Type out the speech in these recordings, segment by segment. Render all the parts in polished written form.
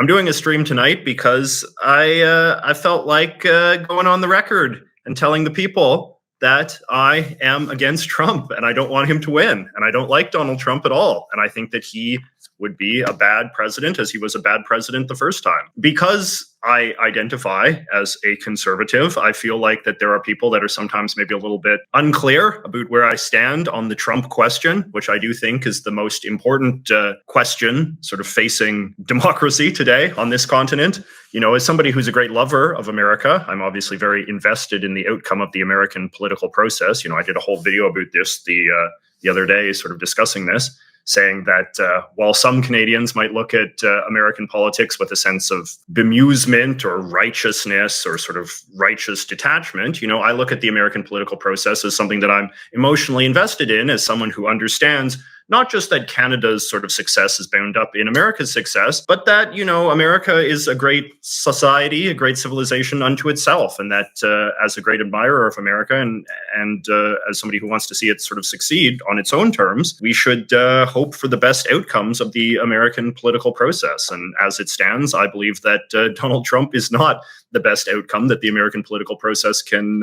I'm doing a stream tonight because I felt like going on the record and telling the people that I am against Trump and I don't want him to win. And I don't like Donald Trump at all. And I think that he would be a bad president, as he was a bad president the first time. Because I identify as a conservative, I feel like that there are people that are sometimes maybe a little bit unclear about where I stand on the Trump question, which I do think is the most important question sort of facing democracy today on this continent. You know, as somebody who's a great lover of America, I'm obviously very invested in the outcome of the American political process. You know, I did a whole video about this the other day, sort of discussing this, saying that while some Canadians might look at American politics with a sense of bemusement or righteousness or sort of righteous detachment, you know, I look at the American political process as something that I'm emotionally invested in, as someone who understands not just that Canada's sort of success is bound up in America's success, but that, you know, America is a great society, a great civilization unto itself. And that as a great admirer of America and as somebody who wants to see it sort of succeed on its own terms, we should hope for the best outcomes of the American political process. And as it stands, I believe that Donald Trump is not the best outcome that the American political process can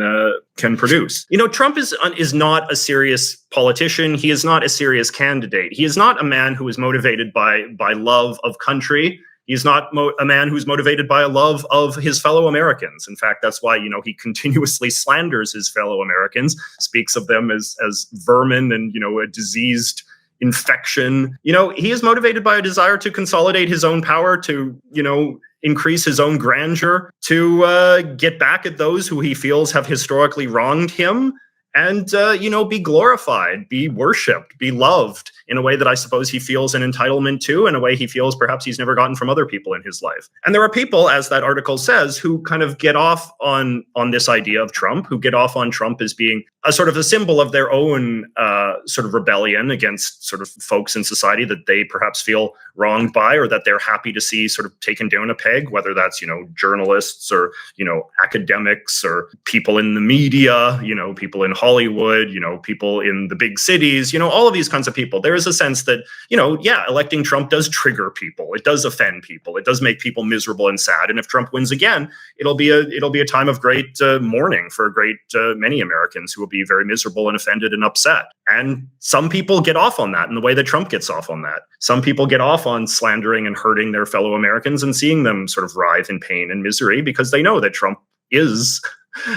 produce. You know, Trump is not a serious politician. He is not a serious candidate. He is not a man who is motivated by love of country. He's not a man who's motivated by a love of his fellow Americans. In fact, that's why, you know, he continuously slanders his fellow Americans, speaks of them as vermin and, you know, a diseased infection. You know, he is motivated by a desire to consolidate his own power, to, you know, increase his own grandeur, to get back at those who he feels have historically wronged him, and, you know, be glorified, be worshipped, be loved in a way that I suppose he feels an entitlement to, in a way he feels perhaps he's never gotten from other people in his life. And there are people, as that article says, who kind of get off on this idea of Trump, who get off on Trump as being a sort of a symbol of their own sort of rebellion against sort of folks in society that they perhaps feel wronged by, or that they're happy to see sort of taken down a peg, whether that's, you know, journalists or, you know, academics or people in the media, you know, people in Hollywood, you know, people in the big cities, you know, all of these kinds of people. There is a sense that, you know, yeah, electing Trump does trigger people. It does offend people. It does make people miserable and sad. And if Trump wins again, it'll be a time of great mourning for many Americans who will be very miserable and offended and upset. And some people get off on that in the way that Trump gets off on that. Some people get off on slandering and hurting their fellow Americans and seeing them sort of writhe in pain and misery because they know that Trump is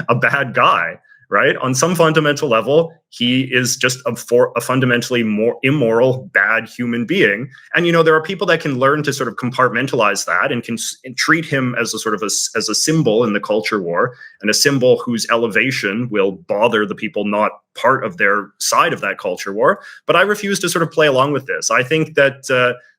a bad guy. Right? On some fundamental level, he is just a fundamentally more immoral, bad human being. And, you know, there are people that can learn to sort of compartmentalize that and can treat him as a sort of as a symbol in the culture war, and a symbol whose elevation will bother the people not part of their side of that culture war. But I refuse to sort of play along with this. I think that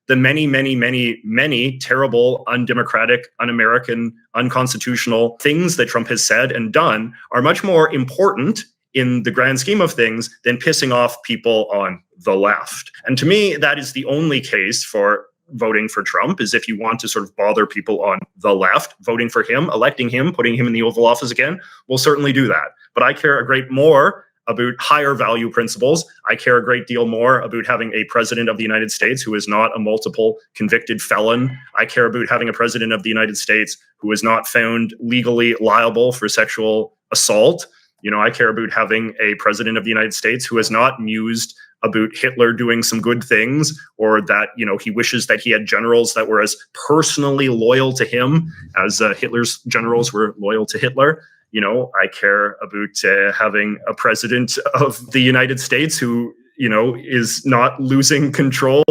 the many terrible, undemocratic, un-American, unconstitutional things that Trump has said and done are much more important in the grand scheme of things than pissing off people on the left. And to me, that is the only case for voting for Trump, is if you want to sort of bother people on the left, voting for him, electing him, putting him in the Oval Office again, will certainly do that. But I care a great more about higher value principles. I care a great deal more about having a president of the United States who is not a multiple convicted felon. I care about having a president of the United States who is not found legally liable for sexual assault. You know, I care about having a president of the United States who has not mused about Hitler doing some good things, or that, you know, he wishes that he had generals that were as personally loyal to him as Hitler's generals were loyal to Hitler. You know, I care about having a president of the United States who, you know, is not losing control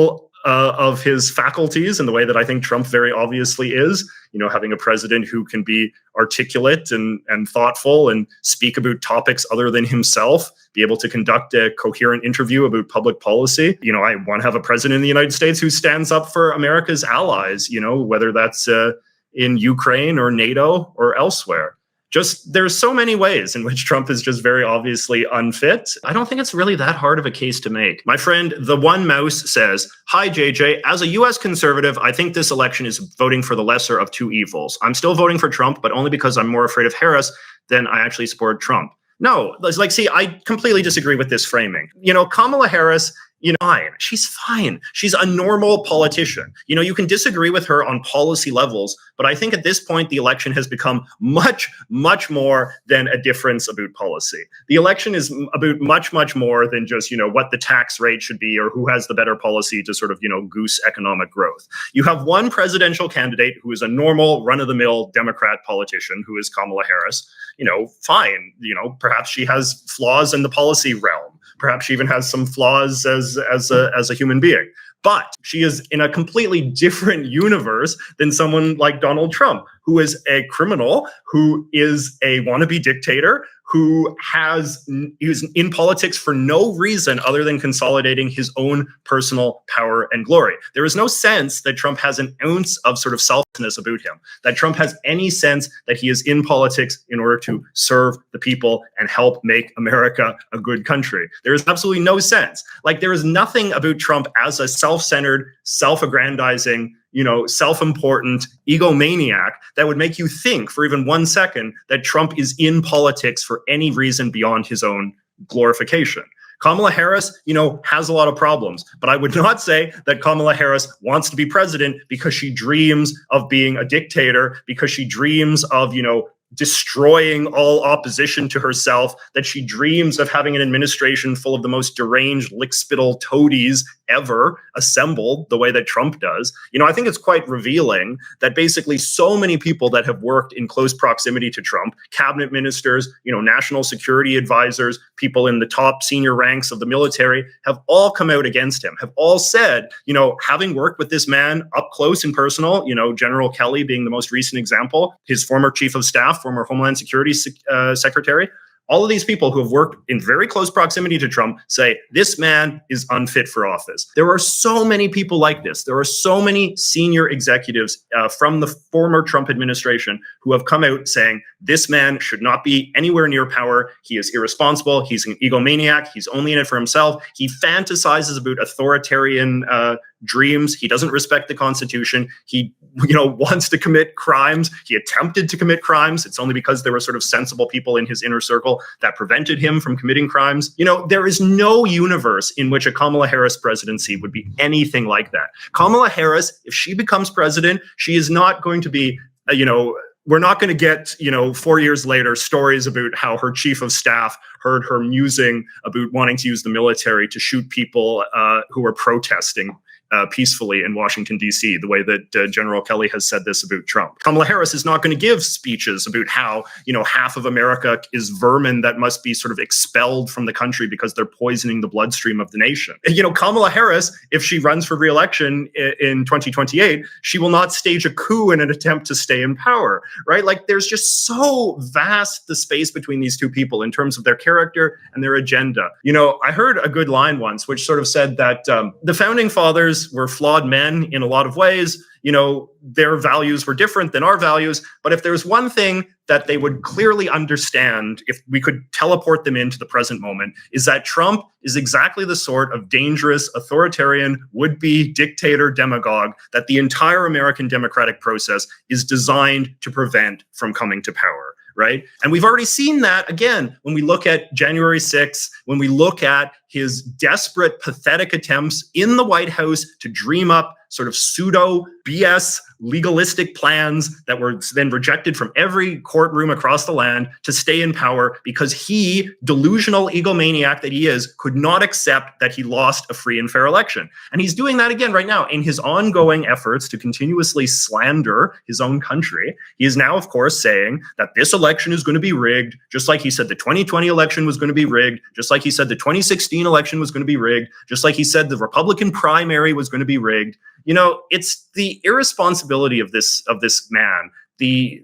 of his faculties in the way that I think Trump very obviously is. You know, having a president who can be articulate and thoughtful and speak about topics other than himself, be able to conduct a coherent interview about public policy. You know, I want to have a president in the United States who stands up for America's allies, you know, whether that's in Ukraine or NATO or elsewhere. Just there's so many ways in which Trump is just very obviously unfit. I don't think it's really that hard of a case to make. My friend, the One Mouse, says, "Hi, JJ. As a U.S. conservative, I think this election is voting for the lesser of two evils. I'm still voting for Trump, but only because I'm more afraid of Harris than I actually support Trump." No, like, see, I completely disagree with this framing. You know, Kamala Harris fine. She's fine. She's a normal politician. You can disagree with her on policy levels, but I think at this point, the election has become much, much more than a difference about policy. The election is about much, much more than just, what the tax rate should be or who has the better policy to sort of, goose economic growth. You have one presidential candidate who is a normal, run-of-the-mill Democrat politician, who is Kamala Harris. Fine. Perhaps she has flaws in the policy realm. Perhaps she even has some flaws as a human being. But she is in a completely different universe than someone like Donald Trump, who is a criminal, who is a wannabe dictator, who is in politics for no reason other than consolidating his own personal power and glory. There is no sense that Trump has an ounce of sort of selflessness about him, that Trump has any sense that he is in politics in order to serve the people and help make America a good country. There is absolutely no sense. Like, there is nothing about Trump as a self-centered, self-aggrandizing, self-important egomaniac that would make you think for even 1 second that Trump is in politics for any reason beyond his own glorification. Kamala Harris, has a lot of problems, but I would not say that Kamala Harris wants to be president because she dreams of being a dictator, because she dreams of, destroying all opposition to herself, that she dreams of having an administration full of the most deranged lickspittle toadies ever assembled the way that Trump does. I think it's quite revealing that basically so many people that have worked in close proximity to Trump, cabinet ministers, national security advisors, people in the top senior ranks of the military, have all come out against him, have all said, having worked with this man up close and personal, General Kelly being the most recent example, his former chief of staff, former Homeland Security secretary, all of these people who have worked in very close proximity to Trump say this man is unfit for office. There are so many people like this. There are so many senior executives from the former Trump administration who have come out saying this man should not be anywhere near power. He is irresponsible. He's an egomaniac. He's only in it for himself. He fantasizes about authoritarian dreams. He doesn't respect the Constitution. He, wants to commit crimes. He attempted to commit crimes. It's only because there were sort of sensible people in his inner circle that prevented him from committing crimes. There is no universe in which a Kamala Harris presidency would be anything like that. Kamala Harris, if she becomes president, she is not going to be, we're not going to get, 4 years later, stories about how her chief of staff heard her musing about wanting to use the military to shoot people who were protesting peacefully in Washington, D.C., the way that General Kelly has said this about Trump. Kamala Harris is not going to give speeches about how, half of America is vermin that must be sort of expelled from the country because they're poisoning the bloodstream of the nation. Kamala Harris, if she runs for re-election in 2028, she will not stage a coup in an attempt to stay in power, right? Like, there's just so vast the space between these two people in terms of their character and their agenda. I heard a good line once, which sort of said that the founding fathers were flawed men in a lot of ways. Their values were different than our values. But if there's one thing that they would clearly understand, if we could teleport them into the present moment, is that Trump is exactly the sort of dangerous, authoritarian, would-be dictator demagogue that the entire American democratic process is designed to prevent from coming to power. Right. And we've already seen that, again, when we look at January 6th, when we look at his desperate, pathetic attempts in the White House to dream up sort of pseudo BS legalistic plans that were then rejected from every courtroom across the land to stay in power because he, delusional egomaniac that he is, could not accept that he lost a free and fair election. And he's doing that again right now in his ongoing efforts to continuously slander his own country. He is now, of course, saying that this election is going to be rigged, just like he said the 2020 election was going to be rigged, just like he said the 2016 election was going to be rigged, just like he said the Republican primary was going to be rigged. It's the irresponsibility of this man, the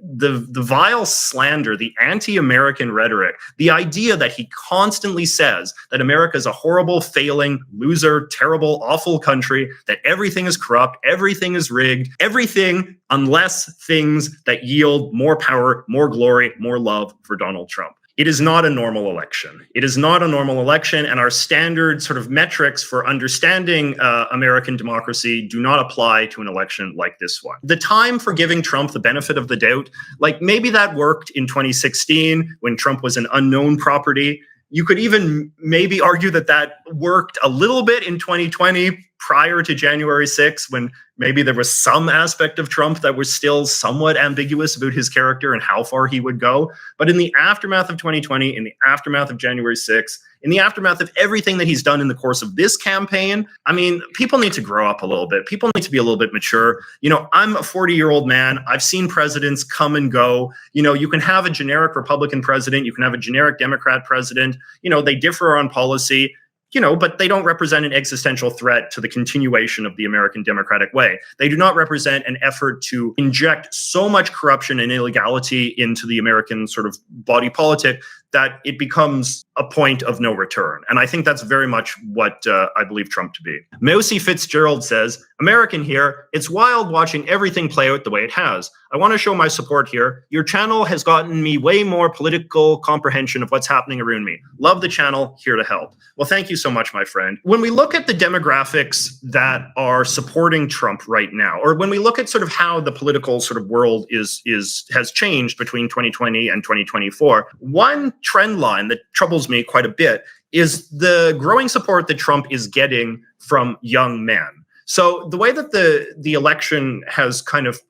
vile slander, the anti-American rhetoric, the idea that he constantly says that America is a horrible, failing, loser, terrible, awful country, that everything is corrupt, everything is rigged, everything unless things that yield more power, more glory, more love for Donald Trump. It is not a normal election. It is not a normal election, and our standard sort of metrics for understanding American democracy do not apply to an election like this one. The time for giving Trump the benefit of the doubt, like maybe that worked in 2016 when Trump was an unknown property. You could even maybe argue that that worked a little bit in 2020 prior to January 6th, when maybe there was some aspect of Trump that was still somewhat ambiguous about his character and how far he would go. But in the aftermath of 2020, in the aftermath of January 6th, in the aftermath of everything that he's done in the course of this campaign, I mean, people need to grow up a little bit. People need to be a little bit mature. You know, I'm a 40-year-old man. I've seen presidents come and go. You know, you can have a generic Republican president. You can have a generic Democrat president. You know, they differ on policy. You know, but they don't represent an existential threat to the continuation of the American democratic way. They do not represent an effort to inject so much corruption and illegality into the American sort of body politic that it becomes a point of no return. And I think that's very much what I believe Trump to be. Mousy Fitzgerald says, American here, it's wild watching everything play out the way it has. I want to show my support here. Your channel has gotten me way more political comprehension of what's happening around me. Love the channel, here to help. Well, thank you so much, my friend. When we look at the demographics that are supporting Trump right now, or when we look at sort of how the political sort of world has changed between 2020 and 2024, one trend line that troubles me quite a bit is the growing support that Trump is getting from young men. So the way that the election has kind of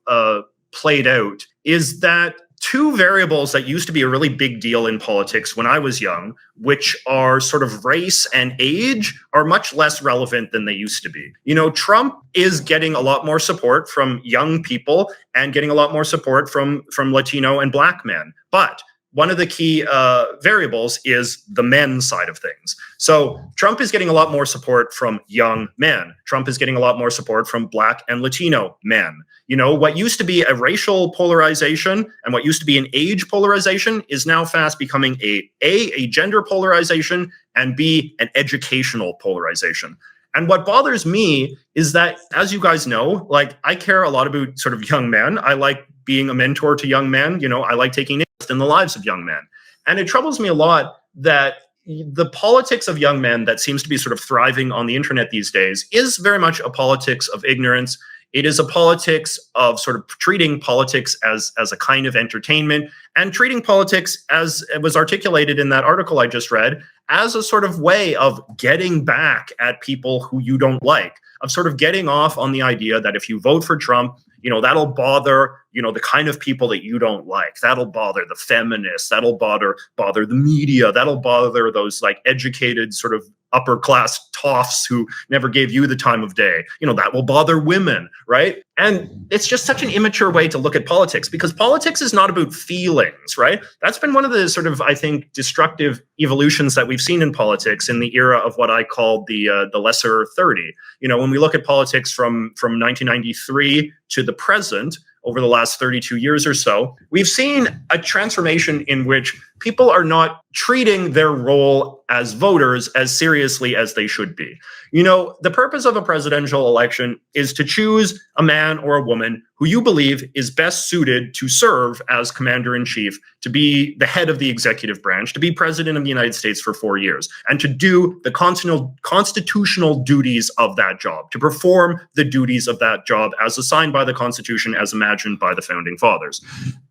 played out is that two variables that used to be a really big deal in politics when I was young, which are sort of race and age, are much less relevant than they used to be. You know, Trump is getting a lot more support from young people and getting a lot more support from Latino and Black men. But one of the key variables is the men side of things. So Trump is getting a lot more support from young men. Trump is getting a lot more support from Black and Latino men. You know, what used to be a racial polarization and what used to be an age polarization is now fast becoming a gender polarization, and B, an educational polarization. And what bothers me is that, as you guys know, like, I care a lot about sort of young men. I like being a mentor to young men. You know, I like taking interest in the lives of young men. And it troubles me a lot that the politics of young men that seems to be sort of thriving on the internet these days is very much a politics of ignorance. It is a politics of sort of treating politics as a kind of entertainment, and treating politics, as it was articulated in that article I just read, as a sort of way of getting back at people who you don't like, of sort of getting off on the idea that if you vote for Trump, you know, that'll bother, you know, the kind of people that you don't like. That'll bother the feminists. That'll bother the media. That'll bother those like educated sort of upper class toffs who never gave you the time of day. You know, that will bother women, right? And it's just such an immature way to look at politics, because politics is not about feelings, right? That's been one of the sort of, I think, destructive evolutions that we've seen in politics in the era of what I call the lesser 30. You know, when we look at politics from 1993 to the present, over the last 32 years or so, we've seen a transformation in which people are not treating their role as voters as seriously as they should be. You know, the purpose of a presidential election is to choose a man or a woman who you believe is best suited to serve as commander-in-chief, to be the head of the executive branch, to be president of the United States for 4 years, and to do the constitutional duties of that job, to perform the duties of that job as assigned by the Constitution, as imagined by the Founding Fathers.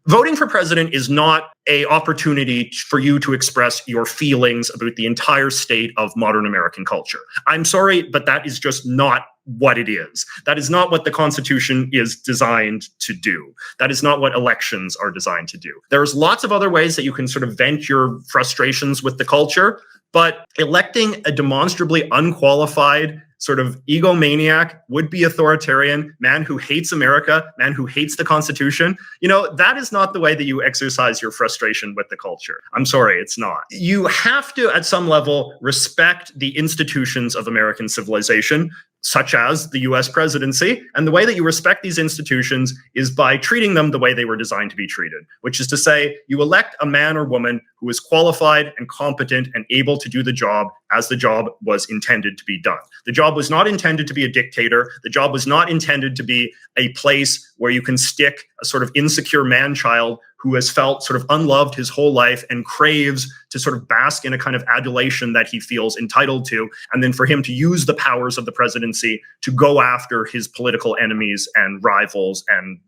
Voting for president is not an opportunity for you to express your feelings about the entire state of modern American culture. I'm sorry, but that is just not what it is. That is not what the Constitution is designed to do. That is not what elections are designed to do. There's lots of other ways that you can sort of vent your frustrations with the culture, but electing a demonstrably unqualified sort of egomaniac, would-be authoritarian, man who hates America, man who hates the Constitution, you know, that is not the way that you exercise your frustration with the culture. I'm sorry, it's not. You have to, at some level, respect the institutions of American civilization, such as the US presidency. And the way that you respect these institutions is by treating them the way they were designed to be treated, which is to say, you elect a man or woman who is qualified and competent and able to do the job as the job was intended to be done. The job was not intended to be a dictator. The job was not intended to be a place where you can stick a sort of insecure man-child who has felt sort of unloved his whole life and craves to sort of bask in a kind of adulation that he feels entitled to, and then for him to use the powers of the presidency to go after his political enemies and rivals and,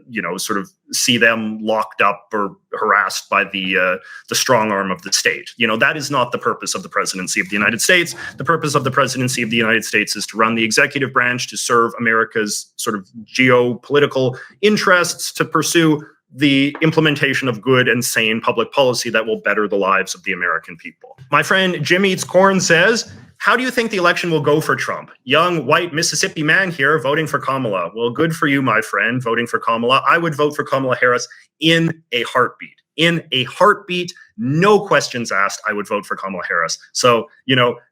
you know, sort of see them locked up or harassed by the strong arm of the state. That is not the purpose of the presidency of the United States. The purpose of the presidency of the United States is to run the executive branch, to serve America's sort of geopolitical interests, to pursue the implementation of good and sane public policy that will better the lives of the American people. My friend Jim Eats Corn says, how do you think the election will go for Trump? Young, white Mississippi man here voting for Kamala. Well, good for you, my friend, voting for Kamala. I would vote for Kamala Harris in a heartbeat. In a heartbeat, no questions asked, I would vote for Kamala Harris. So,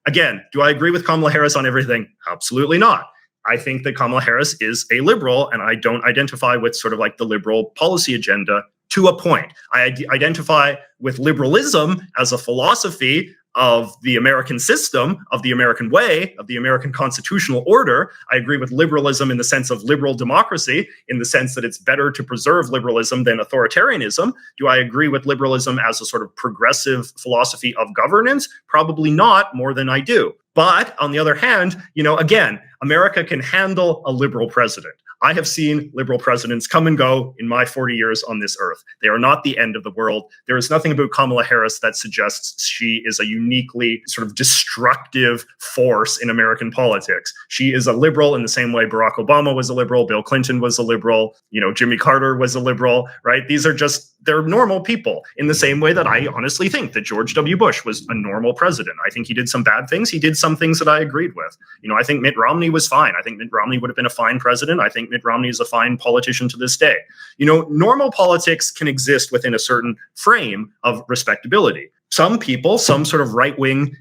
again, do I agree with Kamala Harris on everything? Absolutely not. I think that Kamala Harris is a liberal, and I don't identify with sort of like the liberal policy agenda to a point. I identify with liberalism as a philosophy of the American system, of the American way, of the American constitutional order. I agree with liberalism in the sense of liberal democracy, in the sense that it's better to preserve liberalism than authoritarianism. Do I agree with liberalism as a sort of progressive philosophy of governance? Probably not, more than I do. But on the other hand, again, America can handle a liberal president. I have seen liberal presidents come and go in my 40 years on this earth. They are not the end of the world. There is nothing about Kamala Harris that suggests she is a uniquely sort of destructive force in American politics. She is a liberal in the same way Barack Obama was a liberal, Bill Clinton was a liberal, Jimmy Carter was a liberal, right? These are they're normal people in the same way that I honestly think that George W. Bush was a normal president. I think he did some bad things. He did some things that I agreed with. I think Mitt Romney was fine. I think Mitt Romney would have been a fine president. I think Mitt Romney is a fine politician to this day. Normal politics can exist within a certain frame of respectability. Some people, some sort of right-wing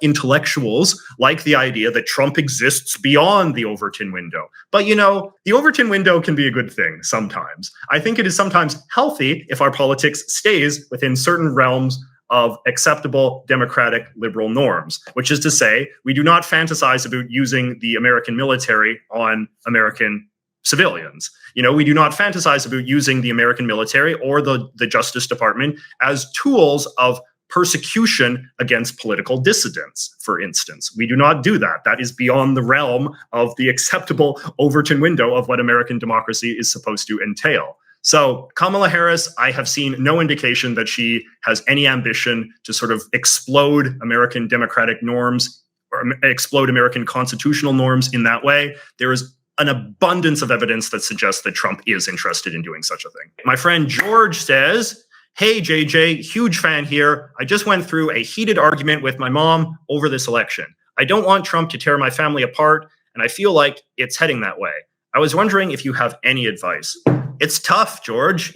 intellectuals, like the idea that Trump exists beyond the Overton window. But, the Overton window can be a good thing sometimes. I think it is sometimes healthy if our politics stays within certain realms of acceptable democratic liberal norms, which is to say, we do not fantasize about using the American military on American civilians. We do not fantasize about using the American military or the Justice Department as tools of persecution against political dissidents, for instance. We do not do that. That is beyond the realm of the acceptable Overton window of what American democracy is supposed to entail. So Kamala Harris, I have seen no indication that she has any ambition to sort of explode American democratic norms or explode American constitutional norms in that way. There is an abundance of evidence that suggests that Trump is interested in doing such a thing. My friend George says, hey, JJ, huge fan here. I just went through a heated argument with my mom over this election. I don't want Trump to tear my family apart, and I feel like it's heading that way. I was wondering if you have any advice. It's tough, George.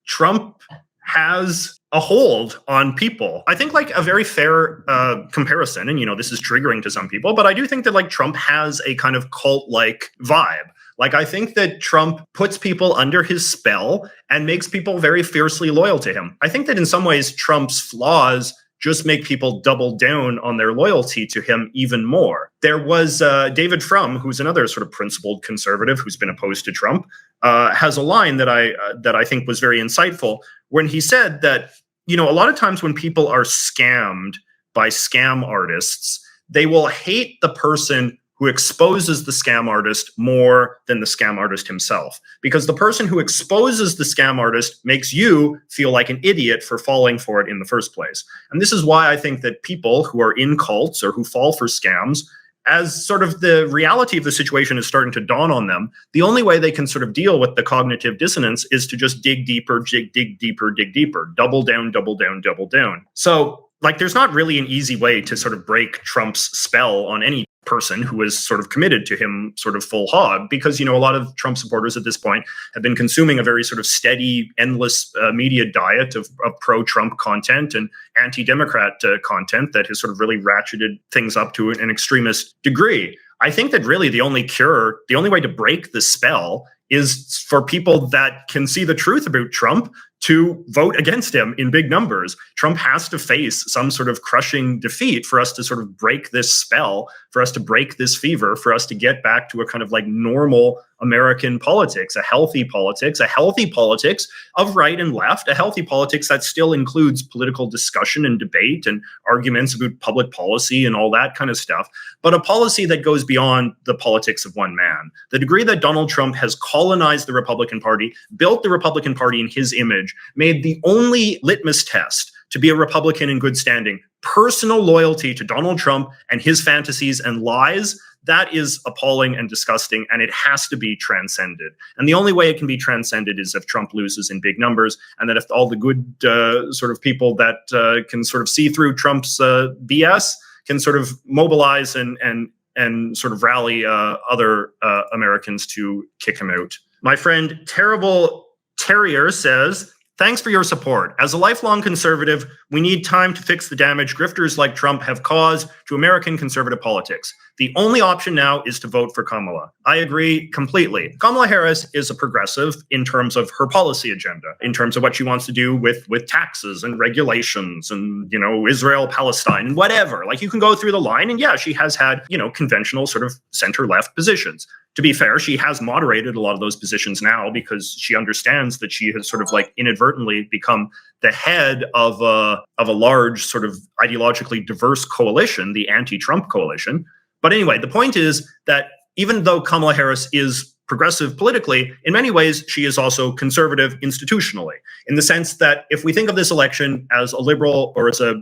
Trump has a hold on people. I think like a very fair comparison, and this is triggering to some people, but I do think that like Trump has a kind of cult-like vibe. Like, I think that Trump puts people under his spell and makes people very fiercely loyal to him. I think that in some ways, Trump's flaws just make people double down on their loyalty to him even more. There was David Frum, who's another sort of principled conservative who's been opposed to Trump, has a line that I think was very insightful when he said that, a lot of times when people are scammed by scam artists, they will hate the person who exposes the scam artist more than the scam artist himself. Because the person who exposes the scam artist makes you feel like an idiot for falling for it in the first place. And this is why I think that people who are in cults or who fall for scams, as sort of the reality of the situation is starting to dawn on them, the only way they can sort of deal with the cognitive dissonance is to just dig deeper, dig deeper, double down. So, like, there's not really an easy way to sort of break Trump's spell on any person who is sort of committed to him sort of full hog, because, a lot of Trump supporters at this point have been consuming a very sort of steady, endless media diet of pro-Trump content and anti-Democrat content that has sort of really ratcheted things up to an extremist degree. I think that really the only way to break the spell is for people that can see the truth about Trump to vote against him in big numbers. Trump has to face some sort of crushing defeat for us to sort of break this spell, for us to break this fever, for us to get back to a kind of like normal American politics, a healthy politics of right and left, a healthy politics that still includes political discussion and debate and arguments about public policy and all that kind of stuff, but a policy that goes beyond the politics of one man. The degree that Donald Trump has colonized the Republican Party, built the Republican Party in his image, made the only litmus test to be a Republican in good standing personal loyalty to Donald Trump and his fantasies and lies. That is appalling and disgusting, and it has to be transcended. And the only way it can be transcended is if Trump loses in big numbers, and that if all the good sort of people that can sort of see through Trump's BS can sort of mobilize and sort of rally other Americans to kick him out. My friend Terrible Terrier says, thanks for your support. As a lifelong conservative, we need time to fix the damage grifters like Trump have caused to American conservative politics. The only option now is to vote for Kamala. I agree completely. Kamala Harris is a progressive in terms of her policy agenda, in terms of what she wants to do with taxes and regulations and, Israel, Palestine, and whatever. Like, you can go through the line, and yeah, she has had, conventional sort of center-left positions. To be fair, she has moderated a lot of those positions now because she understands that she has sort of like inadvertently become the head of a large sort of ideologically diverse coalition, the anti-Trump coalition. But anyway, the point is that even though Kamala Harris is progressive politically, in many ways, she is also conservative institutionally, in the sense that if we think of this election as a liberal or as a,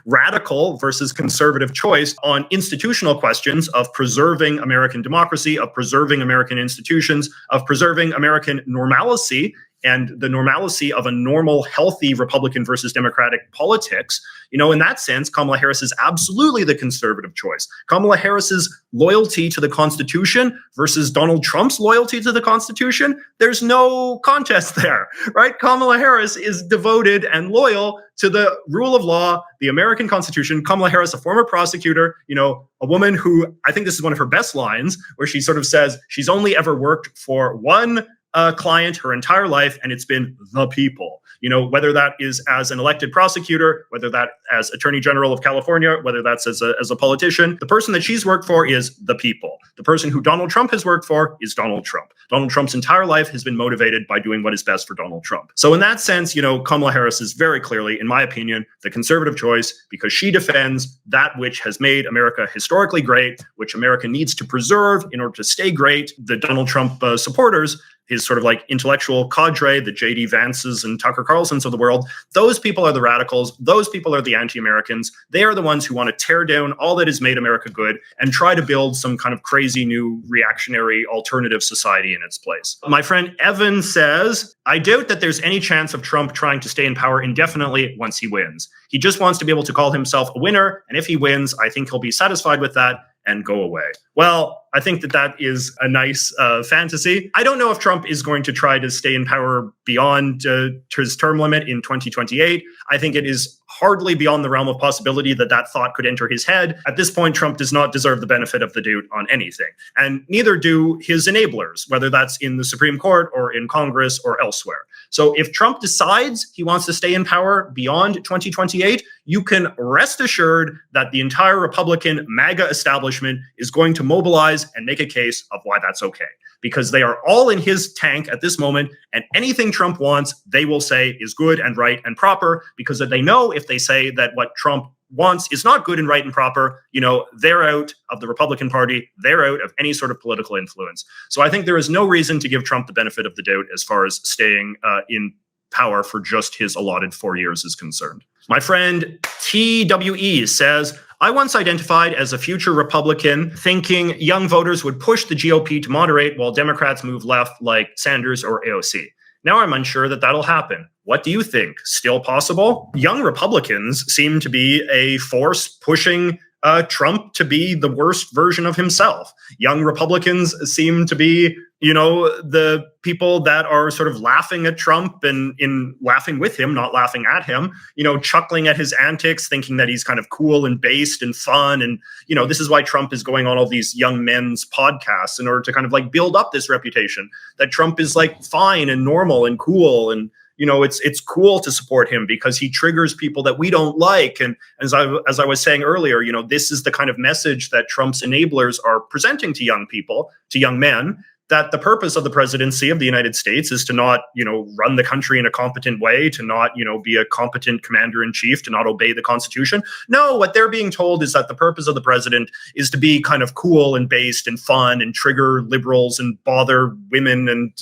radical versus conservative choice on institutional questions of preserving American democracy, of preserving American institutions, of preserving American normalcy, and the normalcy of a normal, healthy Republican versus Democratic politics, in that sense, Kamala Harris is absolutely the conservative choice. Kamala Harris's loyalty to the Constitution versus Donald Trump's loyalty to the Constitution, there's no contest there, right? Kamala Harris is devoted and loyal to the rule of law, the American Constitution. Kamala Harris, a former prosecutor, a woman who, I think this is one of her best lines, where she sort of says she's only ever worked for one client her entire life, and it's been the people. Whether that is as an elected prosecutor, whether that as Attorney General of California, whether that's as a politician, the person that she's worked for is the people. The person who Donald Trump has worked for is Donald Trump. Donald Trump's entire life has been motivated by doing what is best for Donald Trump. So in that sense, Kamala Harris is very clearly, in my opinion, the conservative choice because she defends that which has made America historically great, which America needs to preserve in order to stay great. The Donald Trump supporters, his sort of like intellectual cadre, the J.D. Vances and Tucker Carlsons of the world, those people are the radicals. Those people are the anti-Americans. They are the ones who want to tear down all that has made America good and try to build some kind of crazy new reactionary alternative society in its place. My friend Evan says, I doubt that there's any chance of Trump trying to stay in power indefinitely once he wins. He just wants to be able to call himself a winner. And if he wins, I think he'll be satisfied with that and go away. Well, I think that is a nice fantasy. I don't know if Trump is going to try to stay in power beyond his term limit in 2028. I think it is hardly beyond the realm of possibility that thought could enter his head. At this point, Trump does not deserve the benefit of the doubt on anything. And neither do his enablers, whether that's in the Supreme Court or in Congress or elsewhere. So if Trump decides he wants to stay in power beyond 2028, you can rest assured that the entire Republican MAGA establishment is going to mobilize and make a case of why that's okay. Because they are all in his tank at this moment, and anything Trump wants, they will say is good and right and proper, because they know if they say that what Trump wants is not good and right and proper, they're out of the Republican Party, they're out of any sort of political influence. So I think there is no reason to give Trump the benefit of the doubt as far as staying in power for just his allotted 4 years is concerned. My friend TWE says, I once identified as a future Republican, thinking young voters would push the GOP to moderate while Democrats move left like Sanders or AOC. Now I'm unsure that that'll happen. What do you think? Still possible? Young Republicans seem to be a force pushing Trump to be the worst version of himself. Young Republicans seem to be, the people that are sort of laughing at Trump and in laughing with him, not laughing at him, chuckling at his antics, thinking that he's kind of cool and based and fun. And, this is why Trump is going on all these young men's podcasts in order to kind of like build up this reputation that Trump is like fine and normal and cool. And, it's cool to support him because he triggers people that we don't like. And as I was saying earlier, this is the kind of message that Trump's enablers are presenting to young people, to young men, that the purpose of the presidency of the United States is to not, run the country in a competent way, to not, be a competent commander in chief, to not obey the Constitution. No, what they're being told is that the purpose of the president is to be kind of cool and based and fun and trigger liberals and bother women and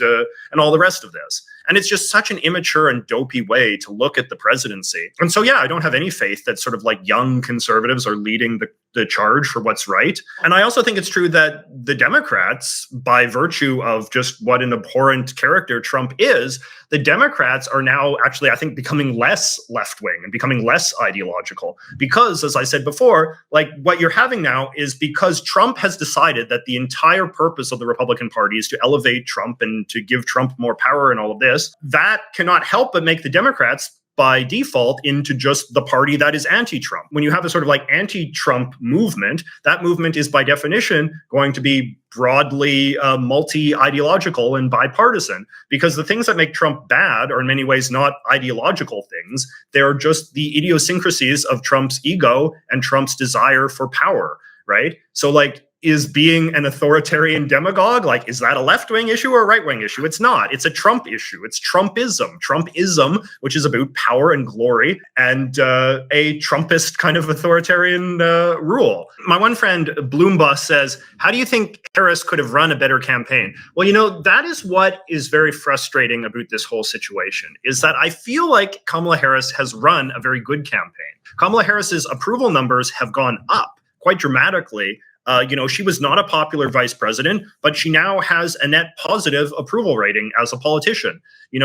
all the rest of this. And it's just such an immature and dopey way to look at the presidency. And so, I don't have any faith that sort of like young conservatives are leading the charge for what's right. And I also think it's true that the Democrats, by virtue of just what an abhorrent character Trump is, the Democrats are now actually, I think, becoming less left-wing and becoming less ideological. Because, as I said before, like what you're having now is because Trump has decided that the entire purpose of the Republican Party is to elevate Trump and to give Trump more power and all of this, that cannot help but make the Democrats by default into just the party that is anti-Trump. When you have a sort of like anti-Trump movement, that movement is by definition going to be broadly multi-ideological and bipartisan, because the things that make Trump bad are in many ways not ideological things. They're just the idiosyncrasies of Trump's ego and Trump's desire for power, right? So like, is being an authoritarian demagogue, like, is that a left-wing issue or a right-wing issue? It's not. It's a Trump issue. It's Trumpism. Trumpism, which is about power and glory and a Trumpist kind of authoritarian rule. My one friend, Bloomba, says, how do you think Harris could have run a better campaign? Well, that is what is very frustrating about this whole situation, is that I feel like Kamala Harris has run a very good campaign. Kamala Harris's approval numbers have gone up quite dramatically. She was not a popular vice president, but she now has a net positive approval rating as a politician.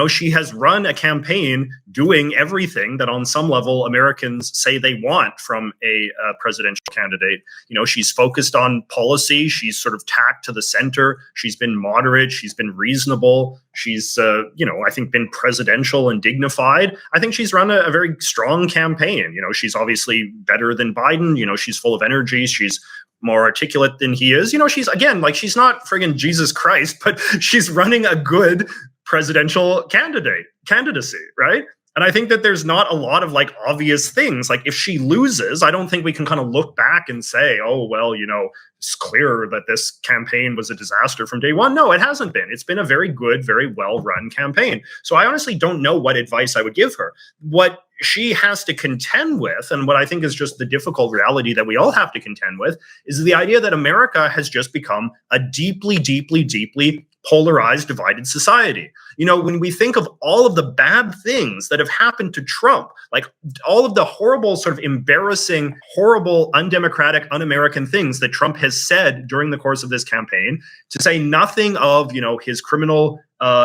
She has run a campaign doing everything that on some level Americans say they want from a presidential candidate. She's focused on policy. She's sort of tacked to the center. She's been moderate. She's been reasonable. She's, I think been presidential and dignified. I think she's run a very strong campaign. She's obviously better than Biden. She's full of energy. She's more articulate than he is. She's, again, like, she's not friggin' Jesus Christ, but she's running a good presidential candidacy, right? And I think that there's not a lot of like obvious things. Like if she loses, I don't think we can kind of look back and say, oh, well, it's clear that this campaign was a disaster from day one. No, it hasn't been. It's been a very good, very well-run campaign. So I honestly don't know what advice I would give her. What she has to contend with, and what I think is just the difficult reality that we all have to contend with, is the idea that America has just become a deeply, deeply, deeply polarized, divided society. When we think of all of the bad things that have happened to Trump, like all of the horrible, sort of embarrassing, horrible, undemocratic, un-American things that Trump has said during the course of this campaign, to say nothing of, his criminal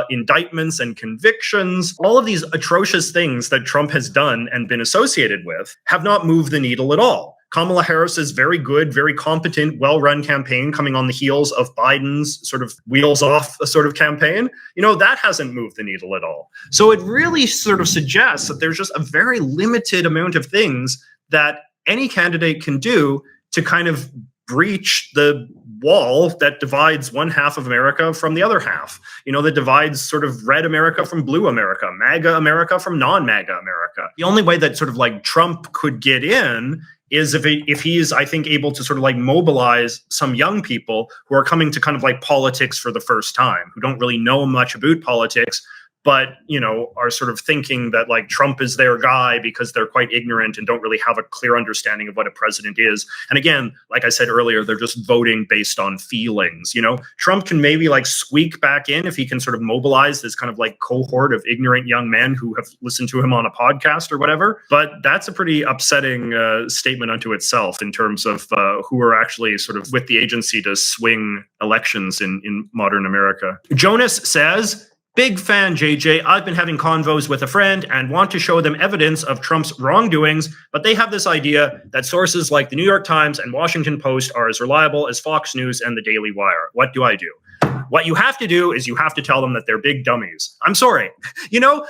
indictments and convictions, all of these atrocious things that Trump has done and been associated with have not moved the needle at all. Kamala Harris's very good, very competent, well-run campaign coming on the heels of Biden's sort of wheels off a sort of campaign, that hasn't moved the needle at all. So it really sort of suggests that there's just a very limited amount of things that any candidate can do to kind of breach the wall that divides one half of America from the other half, that divides sort of red America from blue America, MAGA America from non-MAGA America. The only way that sort of like Trump could get in is if he's, I think, able to sort of like mobilize some young people who are coming to kind of like politics for the first time, who don't really know much about politics, but, are sort of thinking that like Trump is their guy because they're quite ignorant and don't really have a clear understanding of what a president is. And again, like I said earlier, they're just voting based on feelings. Trump can maybe like squeak back in if he can sort of mobilize this kind of like cohort of ignorant young men who have listened to him on a podcast or whatever. But that's a pretty upsetting statement unto itself in terms of who are actually sort of with the agency to swing elections in modern America. Jonas says, big fan, JJ. I've been having convos with a friend and want to show them evidence of Trump's wrongdoings, but they have this idea that sources like the New York Times and Washington Post are as reliable as Fox News and the Daily Wire. What do I do? What you have to do is you have to tell them that they're big dummies. I'm sorry.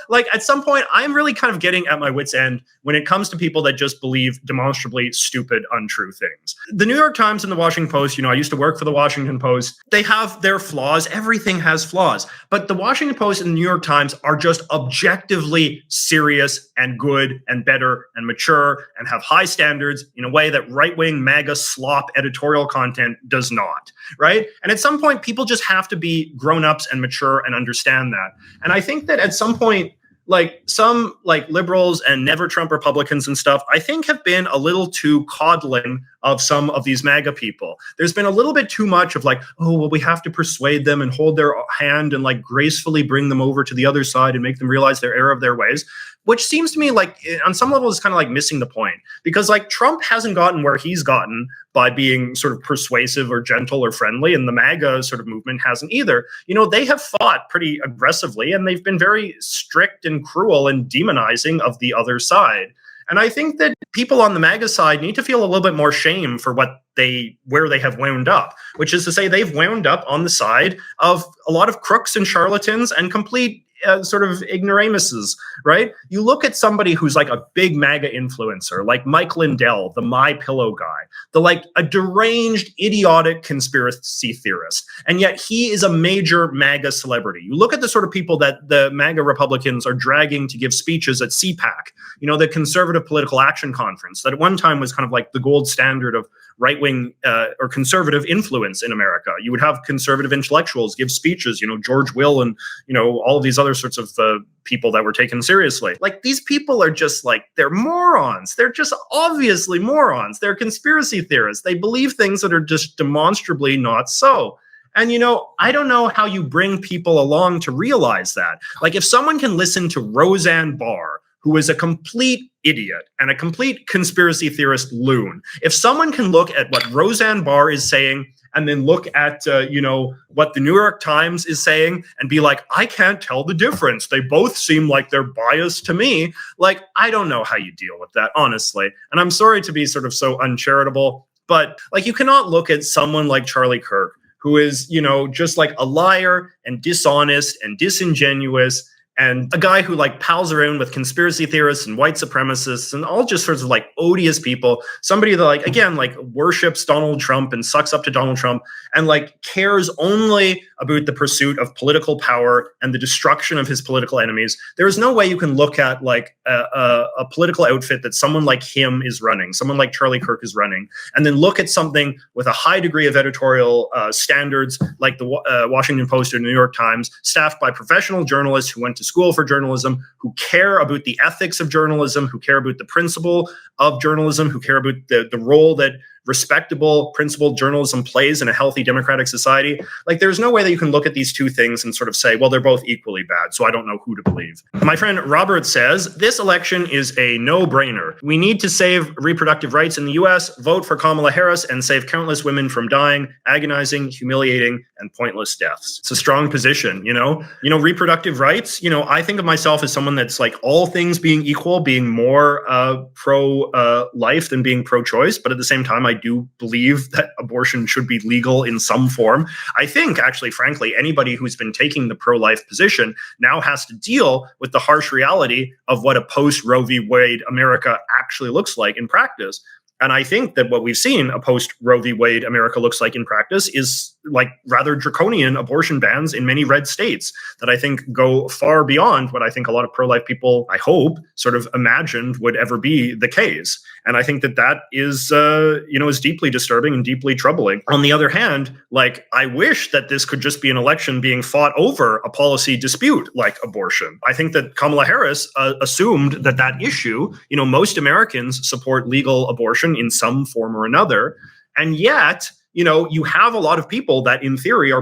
Like at some point, I'm really kind of getting at my wit's end when it comes to people that just believe demonstrably stupid, untrue things. The New York Times and the Washington Post, I used to work for the Washington Post. They have their flaws. Everything has flaws. But the Washington Post and the New York Times are just objectively serious and good and better and mature and have high standards in a way that right-wing MAGA slop editorial content does not, right? And at some point, people just have to be grown-ups and mature and understand that. And I think that at some point, like some like liberals and never Trump Republicans and stuff, I think have been a little too coddling of some of these MAGA people. There's been a little bit too much of like, oh, well, we have to persuade them and hold their hand and like gracefully bring them over to the other side and make them realize their error of their ways, which seems to me like on some level is kind of like missing the point, because like Trump hasn't gotten where he's gotten by being sort of persuasive or gentle or friendly, and the MAGA sort of movement hasn't either. You know, they have fought pretty aggressively and they've been very strict and cruel and demonizing of the other side. And I think that people on the MAGA side need to feel a little bit more shame for where they have wound up, which is to say they've wound up on the side of a lot of crooks and charlatans and complete sort of ignoramuses, right? You look at somebody who's like a big MAGA influencer, like Mike Lindell, the My Pillow guy, like a deranged, idiotic conspiracy theorist, and yet he is a major MAGA celebrity. You look at the sort of people that the MAGA Republicans are dragging to give speeches at CPAC, you know, the Conservative Political Action Conference, that at one time was kind of like the gold standard of right-wing or conservative influence in America. You would have conservative intellectuals give speeches, you know, George Will and, you know, all of these other sorts of people that were taken seriously. Like, these people are just like, they're morons. They're just obviously morons. They're conspiracy theorists. They believe things that are just demonstrably not so. And, you know, I don't know how you bring people along to realize that. Like, if someone can listen to Roseanne Barr, who is a complete idiot and a complete conspiracy theorist loon, if someone can look at what Roseanne Barr is saying and then look at, you know, what the New York Times is saying and be like, I can't tell the difference. They both seem like they're biased to me. Like, I don't know how you deal with that, honestly. And I'm sorry to be sort of so uncharitable, but like, you cannot look at someone like Charlie Kirk, who is, you know, just like a liar and dishonest and disingenuous, and a guy who like pals around with conspiracy theorists and white supremacists and all just sorts of like odious people, somebody that like, again, like worships Donald Trump and sucks up to Donald Trump and like cares only about the pursuit of political power and the destruction of his political enemies. There is no way you can look at like a political outfit that someone like him is running, someone like Charlie Kirk is running, and then look at something with a high degree of editorial standards like the Washington Post or the New York Times, staffed by professional journalists who went to school for journalism, who care about the ethics of journalism, who care about the principle of journalism, who care about the role that respectable, principled journalism plays in a healthy democratic society. Like, there's no way that you can look at these two things and sort of say, well, they're both equally bad, so I don't know who to believe. My friend Robert says, this election is a no-brainer. We need to save reproductive rights in the US, vote for Kamala Harris, and save countless women from dying, agonizing, humiliating, and pointless deaths. It's a strong position, you know? You know, reproductive rights, you know, I think of myself as someone that's like, all things being equal, being more pro-life than being pro-choice, but at the same time, I do believe that abortion should be legal in some form. I think, actually, frankly, anybody who's been taking the pro-life position now has to deal with the harsh reality of what a post-Roe v. Wade America actually looks like in practice. And I think that what we've seen a post-Roe v. Wade America looks like in practice is like rather draconian abortion bans in many red states that I think go far beyond what I think a lot of pro-life people, I hope, sort of imagined would ever be the case. And I think that that is, is deeply disturbing and deeply troubling. On the other hand, like, I wish that this could just be an election being fought over a policy dispute like abortion. I think that Kamala Harris assumed that that issue, you know, most Americans support legal abortion in some form or another. And yet, you know, you have a lot of people that in theory are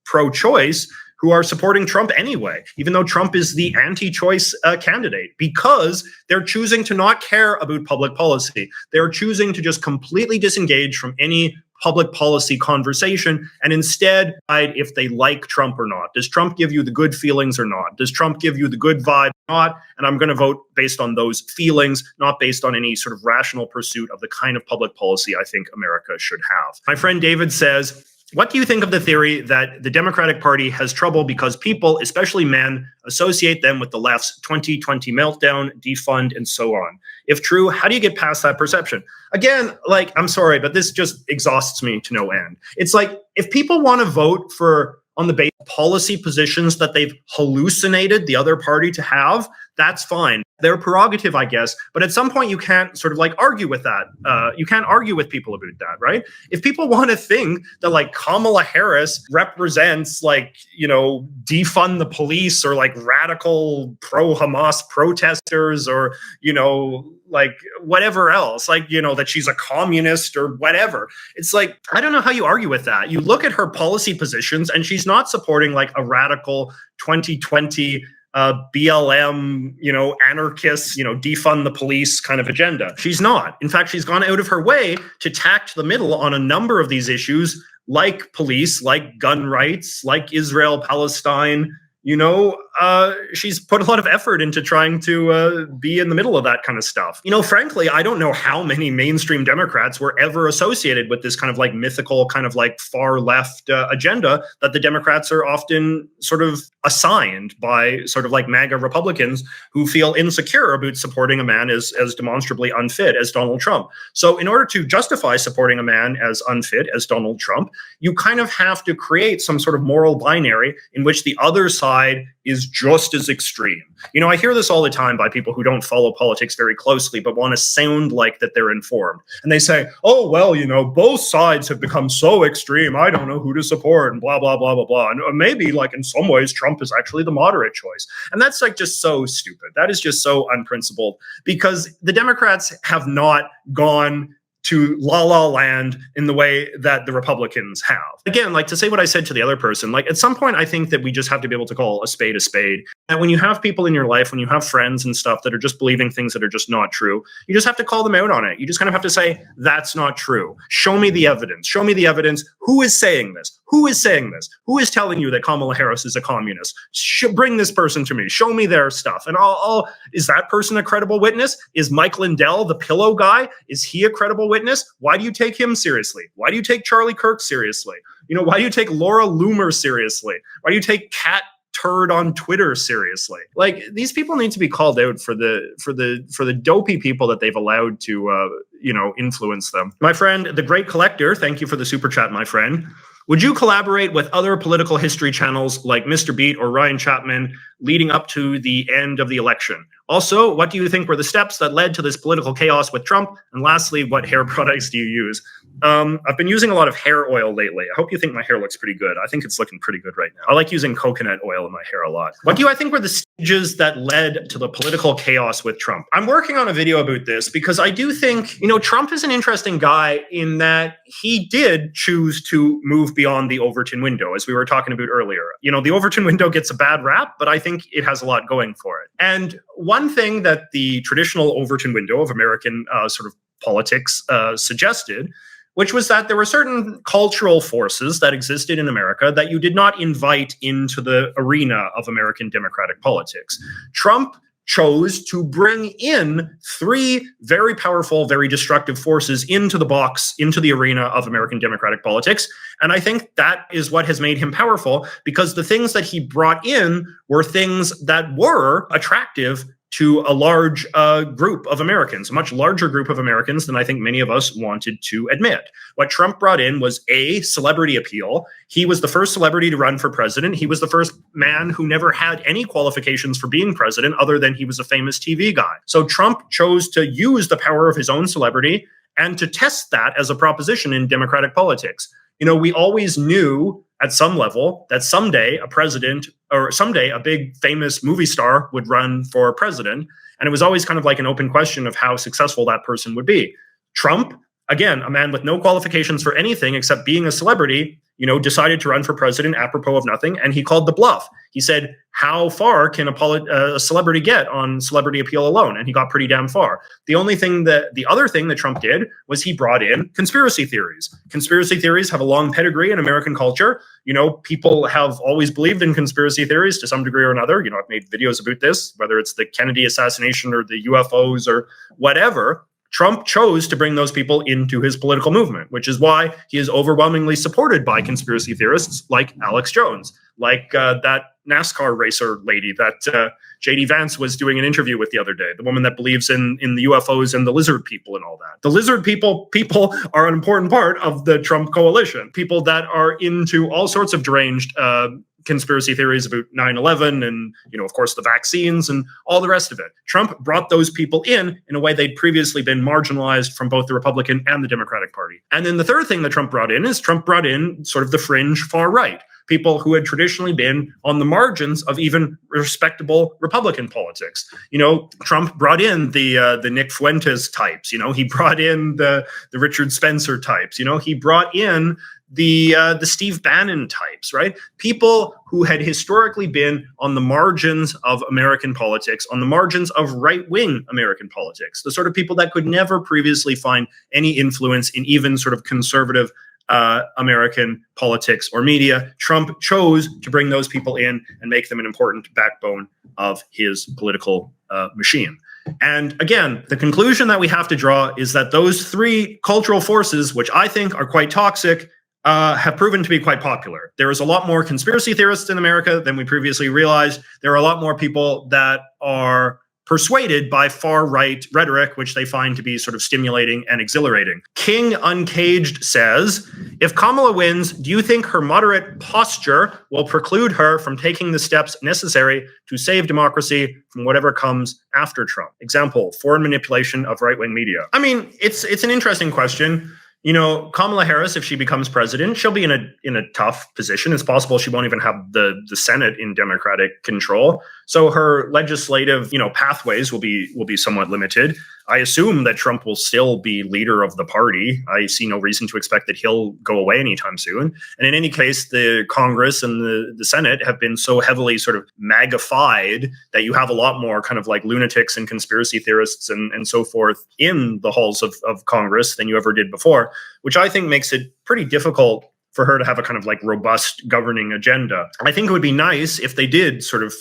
pro-choice who are supporting Trump anyway, even though Trump is the anti-choice candidate, because they're choosing to not care about public policy. They're choosing to just completely disengage from any public policy conversation and instead decide if they like Trump or not. Does Trump give you the good feelings or not? Does Trump give you the good vibe or not? And I'm going to vote based on those feelings, not based on any sort of rational pursuit of the kind of public policy I think America should have. My friend David says, what do you think of the theory that the Democratic Party has trouble because people, especially men, associate them with the left's 2020 meltdown, defund, and so on? If true, how do you get past that perception? Again, like, I'm sorry, but this just exhausts me to no end. It's like, if people want to vote for on the basis of policy positions that they've hallucinated the other party to have, that's fine. their prerogative, I guess. But at some point, you can't sort of like argue with that. You can't argue with people about that, right? If people want to think that like Kamala Harris represents like, you know, defund the police or like radical pro-Hamas protesters or, you know, like whatever else, like, you know, that she's a communist or whatever. It's like, I don't know how you argue with that. You look at her policy positions and she's not supporting like a radical 2020 BLM, you know, anarchist, you know, defund the police kind of agenda. She's not. In fact, she's gone out of her way to tack the middle on a number of these issues, like police, like gun rights, like Israel, Palestine. You know, she's put a lot of effort into trying to be in the middle of that kind of stuff. You know, frankly, I don't know how many mainstream Democrats were ever associated with this kind of like mythical kind of like far left agenda that the Democrats are often sort of assigned by sort of like MAGA Republicans who feel insecure about supporting a man as demonstrably unfit as Donald Trump. So in order to justify supporting a man as unfit as Donald Trump, you kind of have to create some sort of moral binary in which the other side is just as extreme. You know, I hear this all the time by people who don't follow politics very closely, but want to sound like that they're informed. And they say, oh, well, you know, both sides have become so extreme. I don't know who to support and blah, blah, blah, blah, blah. And maybe like in some ways, Trump is actually the moderate choice. And that's like just so stupid. That is just so unprincipled because the Democrats have not gone to la la land in the way that the Republicans have. Again, like to say what I said to the other person, like at some point, I think that we just have to be able to call a spade. And when you have people in your life, when you have friends and stuff that are just believing things that are just not true, you just have to call them out on it. You just kind of have to say, that's not true. Show me the evidence. Show me the evidence. Who is saying this? Who is saying this? Who is telling you that Kamala Harris is a communist? Bring this person to me. Show me their stuff. And is that person a credible witness? Is Mike Lindell, the pillow guy, is he a credible witness? Why do you take him seriously? Why do you take Charlie Kirk seriously? You know, why do you take Laura Loomer seriously? Why do you take Kat Turd on Twitter seriously? Like, these people need to be called out for the dopey people that they've allowed to influence them. My friend, the Great Collector, thank you for the super chat, my friend. Would you collaborate with other political history channels like Mr. Beat or Ryan Chapman leading up to the end of the election? Also, what do you think were the steps that led to this political chaos with Trump? And lastly, what hair products do you use? I've been using a lot of hair oil lately. I hope you think my hair looks pretty good. I think it's looking pretty good right now. I like using coconut oil in my hair a lot. What do I think were the stages that led to the political chaos with Trump? I'm working on a video about this because I do think, you know, Trump is an interesting guy in that he did choose to move beyond the Overton window, as we were talking about earlier. You know, the Overton window gets a bad rap, but I think it has a lot going for it. And one thing that the traditional Overton window of American sort of politics suggested, which was that there were certain cultural forces that existed in America that you did not invite into the arena of American democratic politics. Trump chose to bring in three very powerful, very destructive forces into the box, into the arena of American democratic politics. And I think that is what has made him powerful, because the things that he brought in were things that were attractive to a large group of Americans, a much larger group of Americans than I think many of us wanted to admit. What Trump brought in was a celebrity appeal. He was the first celebrity to run for president. He was the first man who never had any qualifications for being president other than he was a famous TV guy. So Trump chose to use the power of his own celebrity and to test that as a proposition in democratic politics. You know, we always knew at some level that someday a president or someday a big famous movie star would run for president. And it was always kind of like an open question of how successful that person would be. Trump, again, a man with no qualifications for anything except being a celebrity, you know, decided to run for president apropos of nothing. And he called the bluff. He said, how far can a celebrity get on celebrity appeal alone? And he got pretty damn far. The other thing that Trump did was he brought in conspiracy theories. Conspiracy theories have a long pedigree in American culture. You know, people have always believed in conspiracy theories to some degree or another. You know, I've made videos about this, whether it's the Kennedy assassination or the UFOs or whatever. Trump chose to bring those people into his political movement, which is why he is overwhelmingly supported by conspiracy theorists like Alex Jones, like that NASCAR racer lady that J.D. Vance was doing an interview with the other day, the woman that believes in the UFOs and the lizard people and all that. The lizard people are an important part of the Trump coalition, people that are into all sorts of deranged conspiracy theories about 9/11 and, of course, the vaccines and all the rest of it. Trump brought those people in a way they'd previously been marginalized from both the Republican and the Democratic Party. And then the third thing that Trump brought in sort of the fringe far right, people who had traditionally been on the margins of even respectable Republican politics. Trump brought in the Nick Fuentes types. He brought in the Richard Spencer types. He brought in the Steve Bannon types, right? People who had historically been on the margins of American politics, on the margins of right-wing American politics, the sort of people that could never previously find any influence in even sort of conservative American politics or media. Trump chose to bring those people in and make them an important backbone of his political machine. And again, the conclusion that we have to draw is that those three cultural forces, which I think are quite toxic, have proven to be quite popular. There is a lot more conspiracy theorists in America than we previously realized. There are a lot more people that are persuaded by far-right rhetoric, which they find to be sort of stimulating and exhilarating. King Uncaged says, if Kamala wins, do you think her moderate posture will preclude her from taking the steps necessary to save democracy from whatever comes after Trump? Example, foreign manipulation of right-wing media. I mean, it's an interesting question. Kamala Harris, if she becomes president, she'll be in a tough position. It's possible she won't even have the Senate in Democratic control. So her legislative, pathways will be somewhat limited. I assume that Trump will still be leader of the party. I see no reason to expect that he'll go away anytime soon. And in any case, the Congress and the Senate have been so heavily sort of magnified that you have a lot more kind of like lunatics and conspiracy theorists and so forth in the halls of Congress than you ever did before, which I think makes it pretty difficult for her to have a kind of like robust governing agenda. I think it would be nice if they did sort of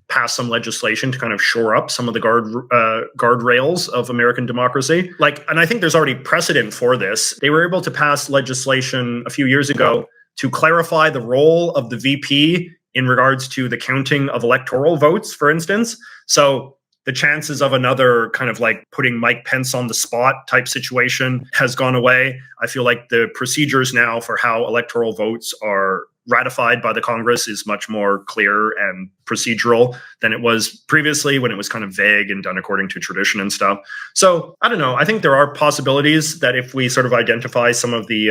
pass some legislation to kind of shore up some of the guardrails of American democracy. And I think there's already precedent for this. They were able to pass legislation a few years ago to clarify the role of the VP in regards to the counting of electoral votes, for instance. So the chances of another kind of like putting Mike Pence on the spot type situation has gone away. I feel like the procedures now for how electoral votes are ratified by the Congress is much more clear and procedural than it was previously when it was kind of vague and done according to tradition and stuff. So I don't know. I think there are possibilities that if we sort of identify some of the,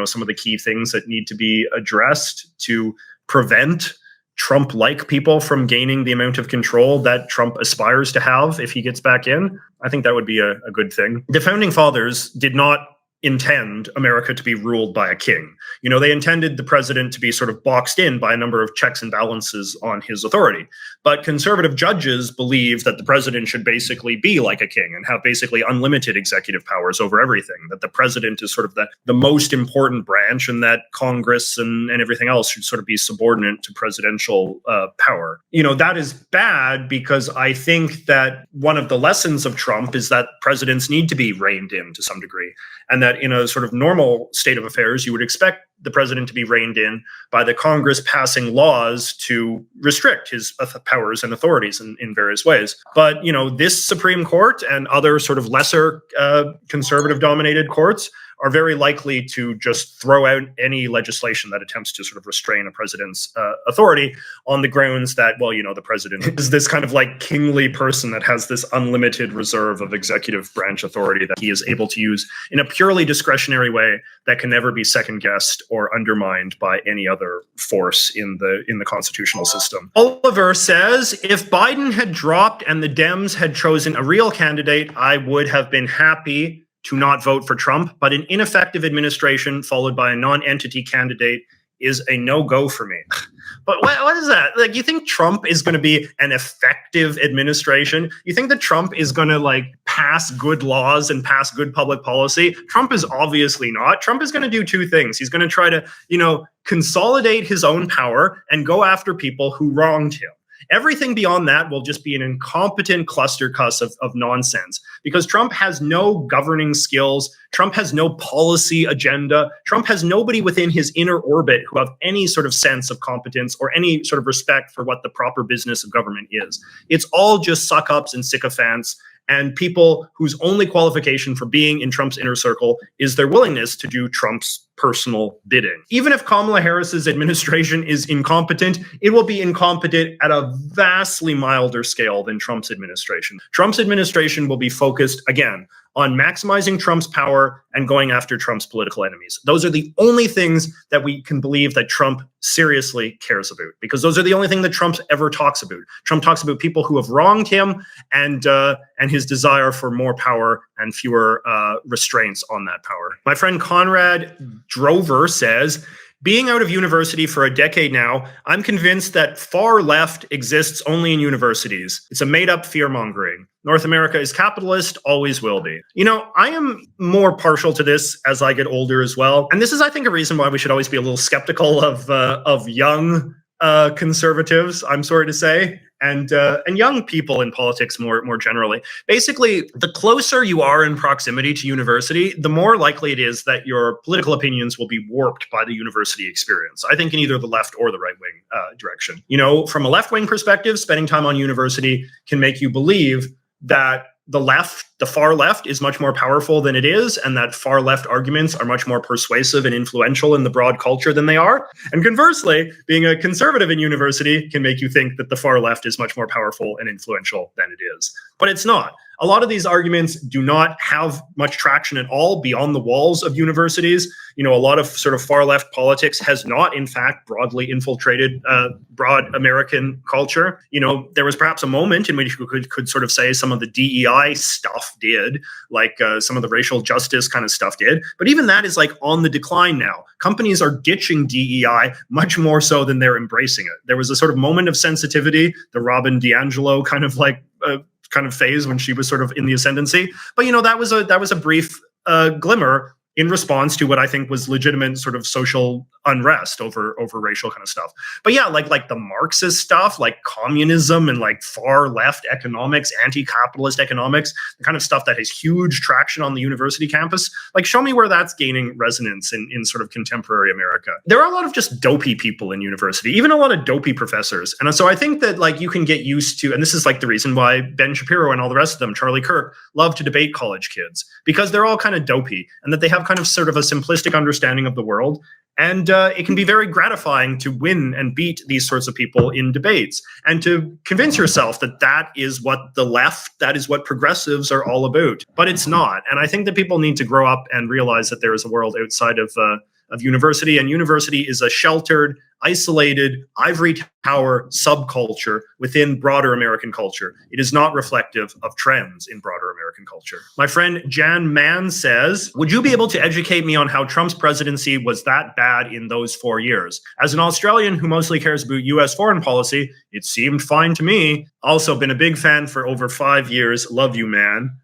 some of the key things that need to be addressed to prevent Trump-like people from gaining the amount of control that Trump aspires to have if he gets back in, I think that would be a good thing. The founding fathers did not intend America to be ruled by a king. They intended the president to be sort of boxed in by a number of checks and balances on his authority. But conservative judges believe that the president should basically be like a king and have basically unlimited executive powers over everything, that the president is sort of the most important branch and that Congress and everything else should sort of be subordinate to presidential power. That is bad because I think that one of the lessons of Trump is that presidents need to be reined in to some degree, and that in a sort of normal state of affairs, you would expect the president to be reined in by the Congress passing laws to restrict his powers and authorities in various ways. But, this Supreme Court and other sort of lesser conservative-dominated courts are very likely to just throw out any legislation that attempts to sort of restrain a president's authority on the grounds that, the president is this kind of like kingly person that has this unlimited reserve of executive branch authority that he is able to use in a purely discretionary way that can never be second-guessed or undermined by any other force in the constitutional system. Oliver says, if Biden had dropped and the Dems had chosen a real candidate, I would have been happy to not vote for Trump, but an ineffective administration followed by a non-entity candidate is a no-go for me. But what is that? Like, you think Trump is going to be an effective administration? You think that Trump is going to pass good laws and pass good public policy? Trump is obviously not. Trump is going to do two things. He's going to try to, consolidate his own power and go after people who wronged him. Everything beyond that will just be an incompetent clustercuss of nonsense because Trump has no governing skills. Trump has no policy agenda. Trump has nobody within his inner orbit who have any sort of sense of competence or any sort of respect for what the proper business of government is. It's all just suck-ups and sycophants and people whose only qualification for being in Trump's inner circle is their willingness to do Trump's personal bidding. Even if Kamla Harris's administration is incompetent, it will be incompetent at a vastly milder scale than Trump's administration. Trump's administration will be focused, again, on maximizing Trump's power and going after Trump's political enemies. Those are the only things that we can believe that Trump seriously cares about, because those are the only thing that Trump ever talks about. Trump talks about people who have wronged him and his desire for more power and fewer restraints on that power. My friend Conrad Drover says, being out of university for a decade now, I'm convinced that far left exists only in universities. It's a made-up fear-mongering. North America is capitalist, always will be. You know, I am more partial to this as I get older as well. And this is, I think, a reason why we should always be a little skeptical of young conservatives, I'm sorry to say, and young people in politics more generally. Basically, the closer you are in proximity to university, the more likely it is that your political opinions will be warped by the university experience. I think in either the left or the right-wing direction. You know, from a left-wing perspective, spending time on university can make you believe that the far left is much more powerful than it is, and that far left arguments are much more persuasive and influential in the broad culture than they are. And conversely, being a conservative in university can make you think that the far left is much more powerful and influential than it is. But it's not. A lot of these arguments do not have much traction at all beyond the walls of universities. You know, a lot of sort of far left politics has not, in fact, broadly infiltrated broad American culture. You know, there was perhaps a moment in which you could sort of say some of the DEI stuff did, like some of the racial justice kind of stuff did. But even that is like on the decline now. Companies are ditching DEI much more so than they're embracing it. There was a sort of moment of sensitivity, the Robin DiAngelo kind of like kind of phase when she was sort of in the ascendancy. But, you know, that was a brief glimmer in response to what I think was legitimate sort of social unrest over racial kind of stuff. But yeah, like the Marxist stuff, like communism and like far left economics, anti-capitalist economics, the kind of stuff that has huge traction on the university campus, like show me where that's gaining resonance in sort of contemporary America. There are a lot of just dopey people in university, even a lot of dopey professors. And so I think that like you can get used to, and this is like the reason why Ben Shapiro and all the rest of them, Charlie Kirk, love to debate college kids, because they're all kind of dopey and that they have kind of sort of a simplistic understanding of the world. And it can be very gratifying to win and beat these sorts of people in debates and to convince yourself that that is what the left, that is what progressives are all about. But it's not. And I think that people need to grow up and realize that there is a world outside of university, and university is a sheltered, isolated, ivory tower subculture within broader American culture. It is not reflective of trends in broader American culture. My friend Jan Mann says, would you be able to educate me on how Trump's presidency was that bad in those 4 years? As an Australian who mostly cares about US foreign policy, it seemed fine to me. Also been a big fan for over 5 years. Love you, man.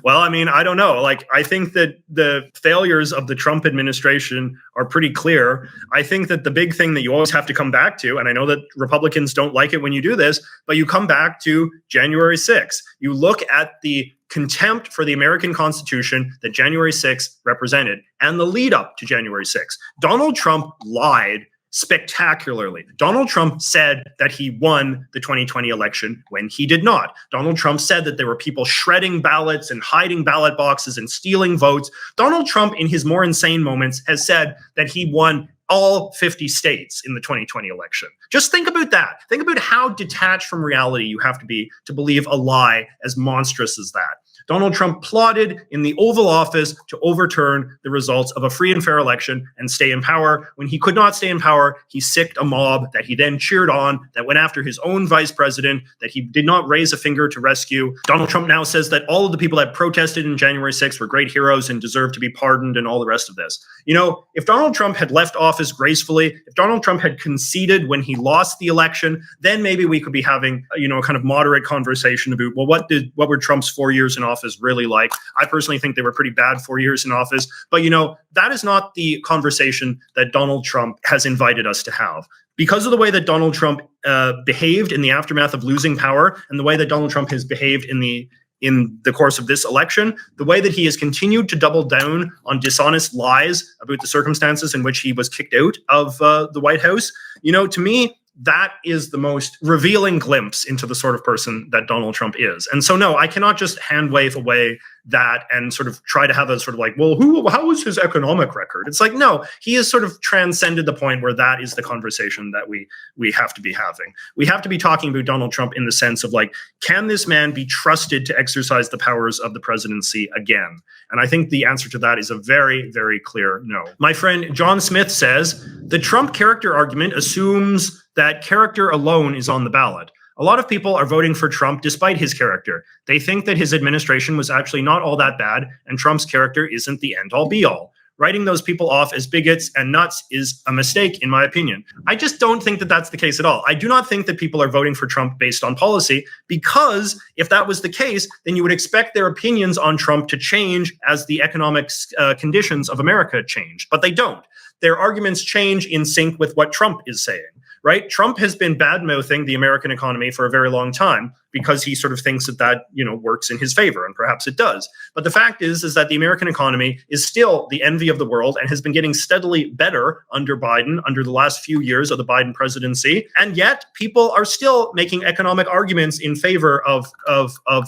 Well, I mean, I don't know. Like, I think that the failures of the Trump administration are pretty clear. I think that the big thing that you always have to come back to, and I know that Republicans don't like it when you do this, but you come back to January 6th. You look at the contempt for the American Constitution that January 6th represented and the lead up to January 6th. Donald Trump lied spectacularly. Donald Trump said that he won the 2020 election when he did not. Donald Trump said that there were people shredding ballots and hiding ballot boxes and stealing votes. Donald Trump, in his more insane moments, has said that he won all 50 states in the 2020 election. Just think about that. Think about how detached from reality you have to be to believe a lie as monstrous as that. Donald Trump plotted in the Oval Office to overturn the results of a free and fair election and stay in power. When he could not stay in power, he sicked a mob that he then cheered on, that went after his own vice president, that he did not raise a finger to rescue. Donald Trump now says that all of the people that protested in January 6th were great heroes and deserve to be pardoned and all the rest of this. You know, if Donald Trump had left office gracefully, if Donald Trump had conceded when he lost the election, then maybe we could be having, you know, a kind of moderate conversation about, well, what were Trump's 4 years in office really like? I personally think they were pretty bad 4 years in office, but you know, that is not the conversation that Donald Trump has invited us to have. Because of the way that Donald Trump behaved in the aftermath of losing power, and the way that Donald Trump has behaved in the course of this election, the way that he has continued to double down on dishonest lies about the circumstances in which he was kicked out of the White House, you know, to me, that is the most revealing glimpse into the sort of person that Donald Trump is. And so, no, I cannot just hand wave away that and sort of try to have a sort of like, well, how is his economic record? It's like, no, he has sort of transcended the point where that is the conversation that we have to be having. We have to be talking about Donald Trump in the sense of like, can this man be trusted to exercise the powers of the presidency again? And I think the answer to that is a very, very clear no. My friend John Smith says, the Trump character argument assumes that character alone is on the ballot. A lot of people are voting for Trump despite his character. They think that his administration was actually not all that bad, and Trump's character isn't the end-all be-all. Writing those people off as bigots and nuts is a mistake, in my opinion. I just don't think that that's the case at all. I do not think that people are voting for Trump based on policy, because if that was the case, then you would expect their opinions on Trump to change as the economic conditions of America change. But they don't. Their arguments change in sync with what Trump is saying. Right? Trump has been bad-mouthing the American economy for a very long time because he sort of thinks that works in his favor, and perhaps it does. But the fact is that the American economy is still the envy of the world and has been getting steadily better under Biden, under the last few years of the Biden presidency. And yet people are still making economic arguments in favor of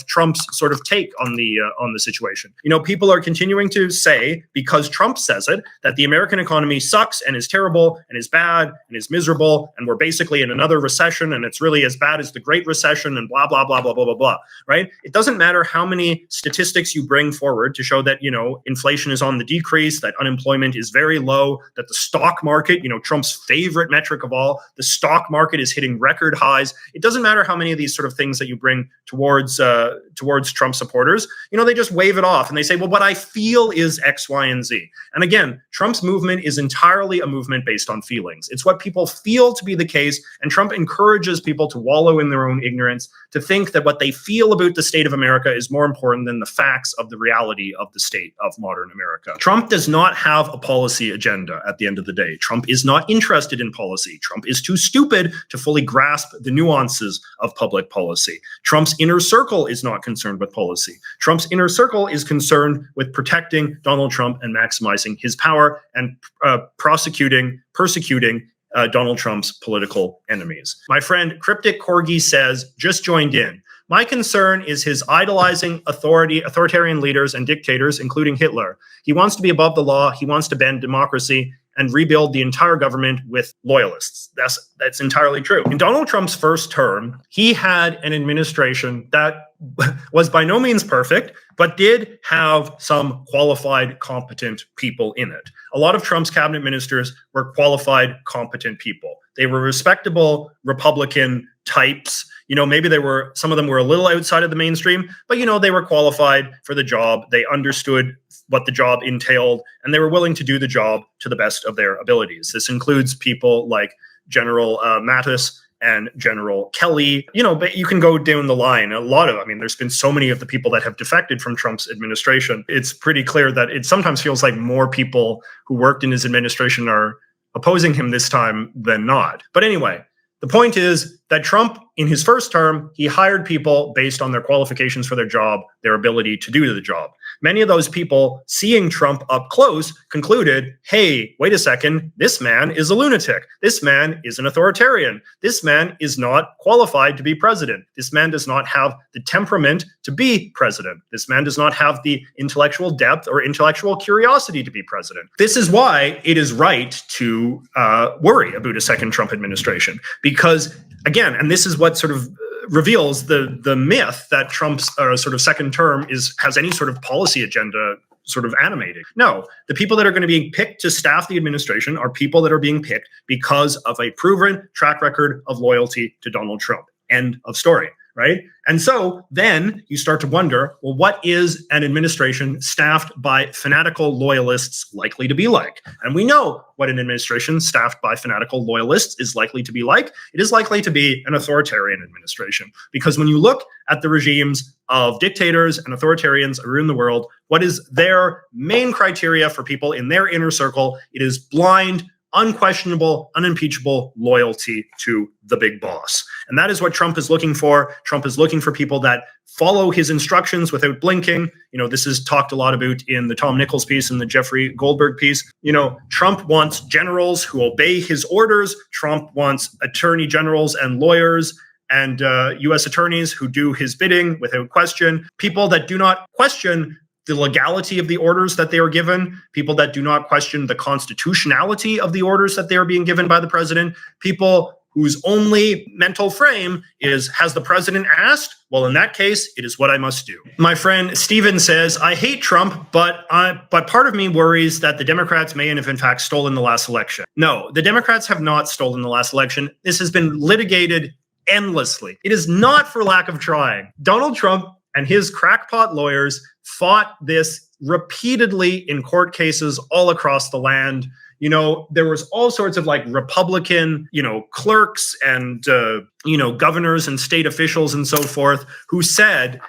Trump's sort of take on the situation. People are continuing to say, because Trump says it, that the American economy sucks and is terrible and is bad and is miserable, and we're basically in another recession, and it's really as bad as the Great Recession, and blah, blah, blah, blah, blah, blah, blah, right? It doesn't matter how many statistics you bring forward to show that, inflation is on the decrease, that unemployment is very low, that the stock market, Trump's favorite metric of all, the stock market is hitting record highs. It doesn't matter how many of these sort of things that you bring towards Trump supporters. They just wave it off and they say, well, what I feel is X, Y, and Z. And again, Trump's movement is entirely a movement based on feelings. It's what people feel to be the case, and Trump encourages people to wallow in their own ignorance, to think that what they feel about the state of America is more important than the facts of the reality of the state of modern America. Trump does not have a policy agenda at the end of the day. Trump is not interested in policy. Trump is too stupid to fully grasp the nuances of public policy. Trump's inner circle is not concerned with policy. Trump's inner circle is concerned with protecting Donald Trump and maximizing his power and persecuting Donald Trump's political enemies. My friend Cryptic Corgi says, just joined in. My concern is his idolizing authoritarian leaders and dictators, including Hitler. He wants to be above the law. He wants to bend democracy and rebuild the entire government with loyalists. That's entirely true. In Donald Trump's first term, he had an administration that was by no means perfect, but did have some qualified, competent people in it. A lot of Trump's cabinet ministers were qualified, competent people. They were respectable Republican types. Maybe some of them were a little outside of the mainstream, but they were qualified for the job. They understood what the job entailed, and they were willing to do the job to the best of their abilities. This includes people like General Mattis and General Kelly, but you can go down the line. There's been so many of the people that have defected from Trump's administration. It's pretty clear that it sometimes feels like more people who worked in his administration are opposing him this time than not. But anyway, the point is that Trump, in his first term, he hired people based on their qualifications for their job, their ability to do the job. Many of those people, seeing Trump up close, concluded, hey, wait a second, this man is a lunatic. This man is an authoritarian. This man is not qualified to be president. This man does not have the temperament to be president. This man does not have the intellectual depth or intellectual curiosity to be president. This is why it is right to worry about a second Trump administration, because again, and this is what sort of reveals the myth that Trump's sort of second term has any sort of policy agenda sort of animating. No, the people that are going to be picked to staff the administration are people that are being picked because of a proven track record of loyalty to Donald Trump. End of story. Right? And so then you start to wonder, well, what is an administration staffed by fanatical loyalists likely to be like? And we know what an administration staffed by fanatical loyalists is likely to be like. It is likely to be an authoritarian administration. Because when you look at the regimes of dictators and authoritarians around the world, what is their main criteria for people in their inner circle? It is blind, unquestionable, unimpeachable loyalty to the big boss. And that is what Trump is looking for. Trump is looking for people that follow his instructions without blinking. This is talked a lot about in the Tom Nichols piece and the Jeffrey Goldberg piece. Trump wants generals who obey his orders. Trump wants attorney generals and lawyers and U.S. attorneys who do his bidding without question. People that do not question the legality of the orders that they are given, people that do not question the constitutionality of the orders that they are being given by the president, people whose only mental frame is, has the president asked? Well, in that case, it is what I must do. My friend Steven says, I hate Trump, but part of me worries that the Democrats may have in fact stolen the last election. No, the Democrats have not stolen the last election. This has been litigated endlessly. It is not for lack of trying. Donald Trump and his crackpot lawyers fought this repeatedly in court cases all across the land. There was all sorts of Republican, clerks and, governors and state officials and so forth who said,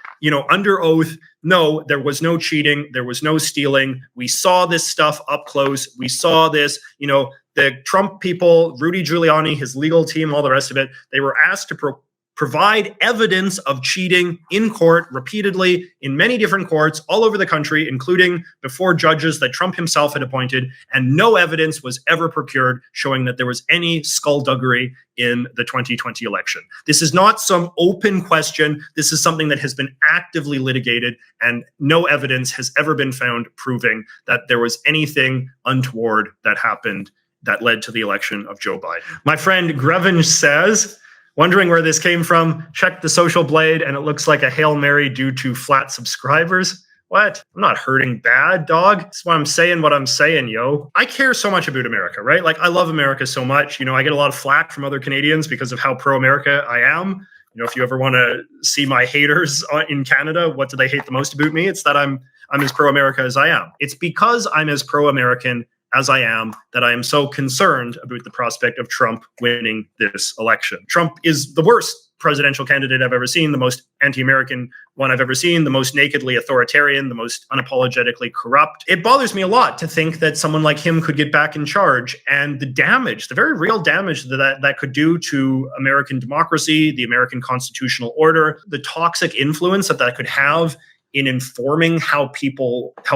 under oath, no, there was no cheating. There was no stealing. We saw this stuff up close. We saw this, the Trump people, Rudy Giuliani, his legal team, all the rest of it, they were asked to provide evidence of cheating in court repeatedly in many different courts all over the country, including before judges that Trump himself had appointed, and no evidence was ever procured showing that there was any skullduggery in the 2020 election. This is not some open question. This is something that has been actively litigated, and no evidence has ever been found proving that there was anything untoward that happened that led to the election of Joe Biden. My friend Grevin says, wondering where this came from, check the Social Blade and it looks like a Hail Mary due to flat subscribers. What? I'm not hurting bad, dog. That's why I'm saying what I'm saying, yo. I care so much about America, right? I love America so much. I get a lot of flack from other Canadians because of how pro-America I am. If you ever want to see my haters in Canada, what do they hate the most about me? It's that I'm as pro-America as I am. It's because I'm as pro-American as I am that I am so concerned about the prospect of Trump winning this election. Trump is the worst presidential candidate I've ever seen, the most anti-American one I've ever seen, the most nakedly authoritarian, the most unapologetically corrupt. It bothers me a lot to think that someone like him could get back in charge, and the damage, the very real damage that could do to American democracy, the American constitutional order, the toxic influence that could have in informing how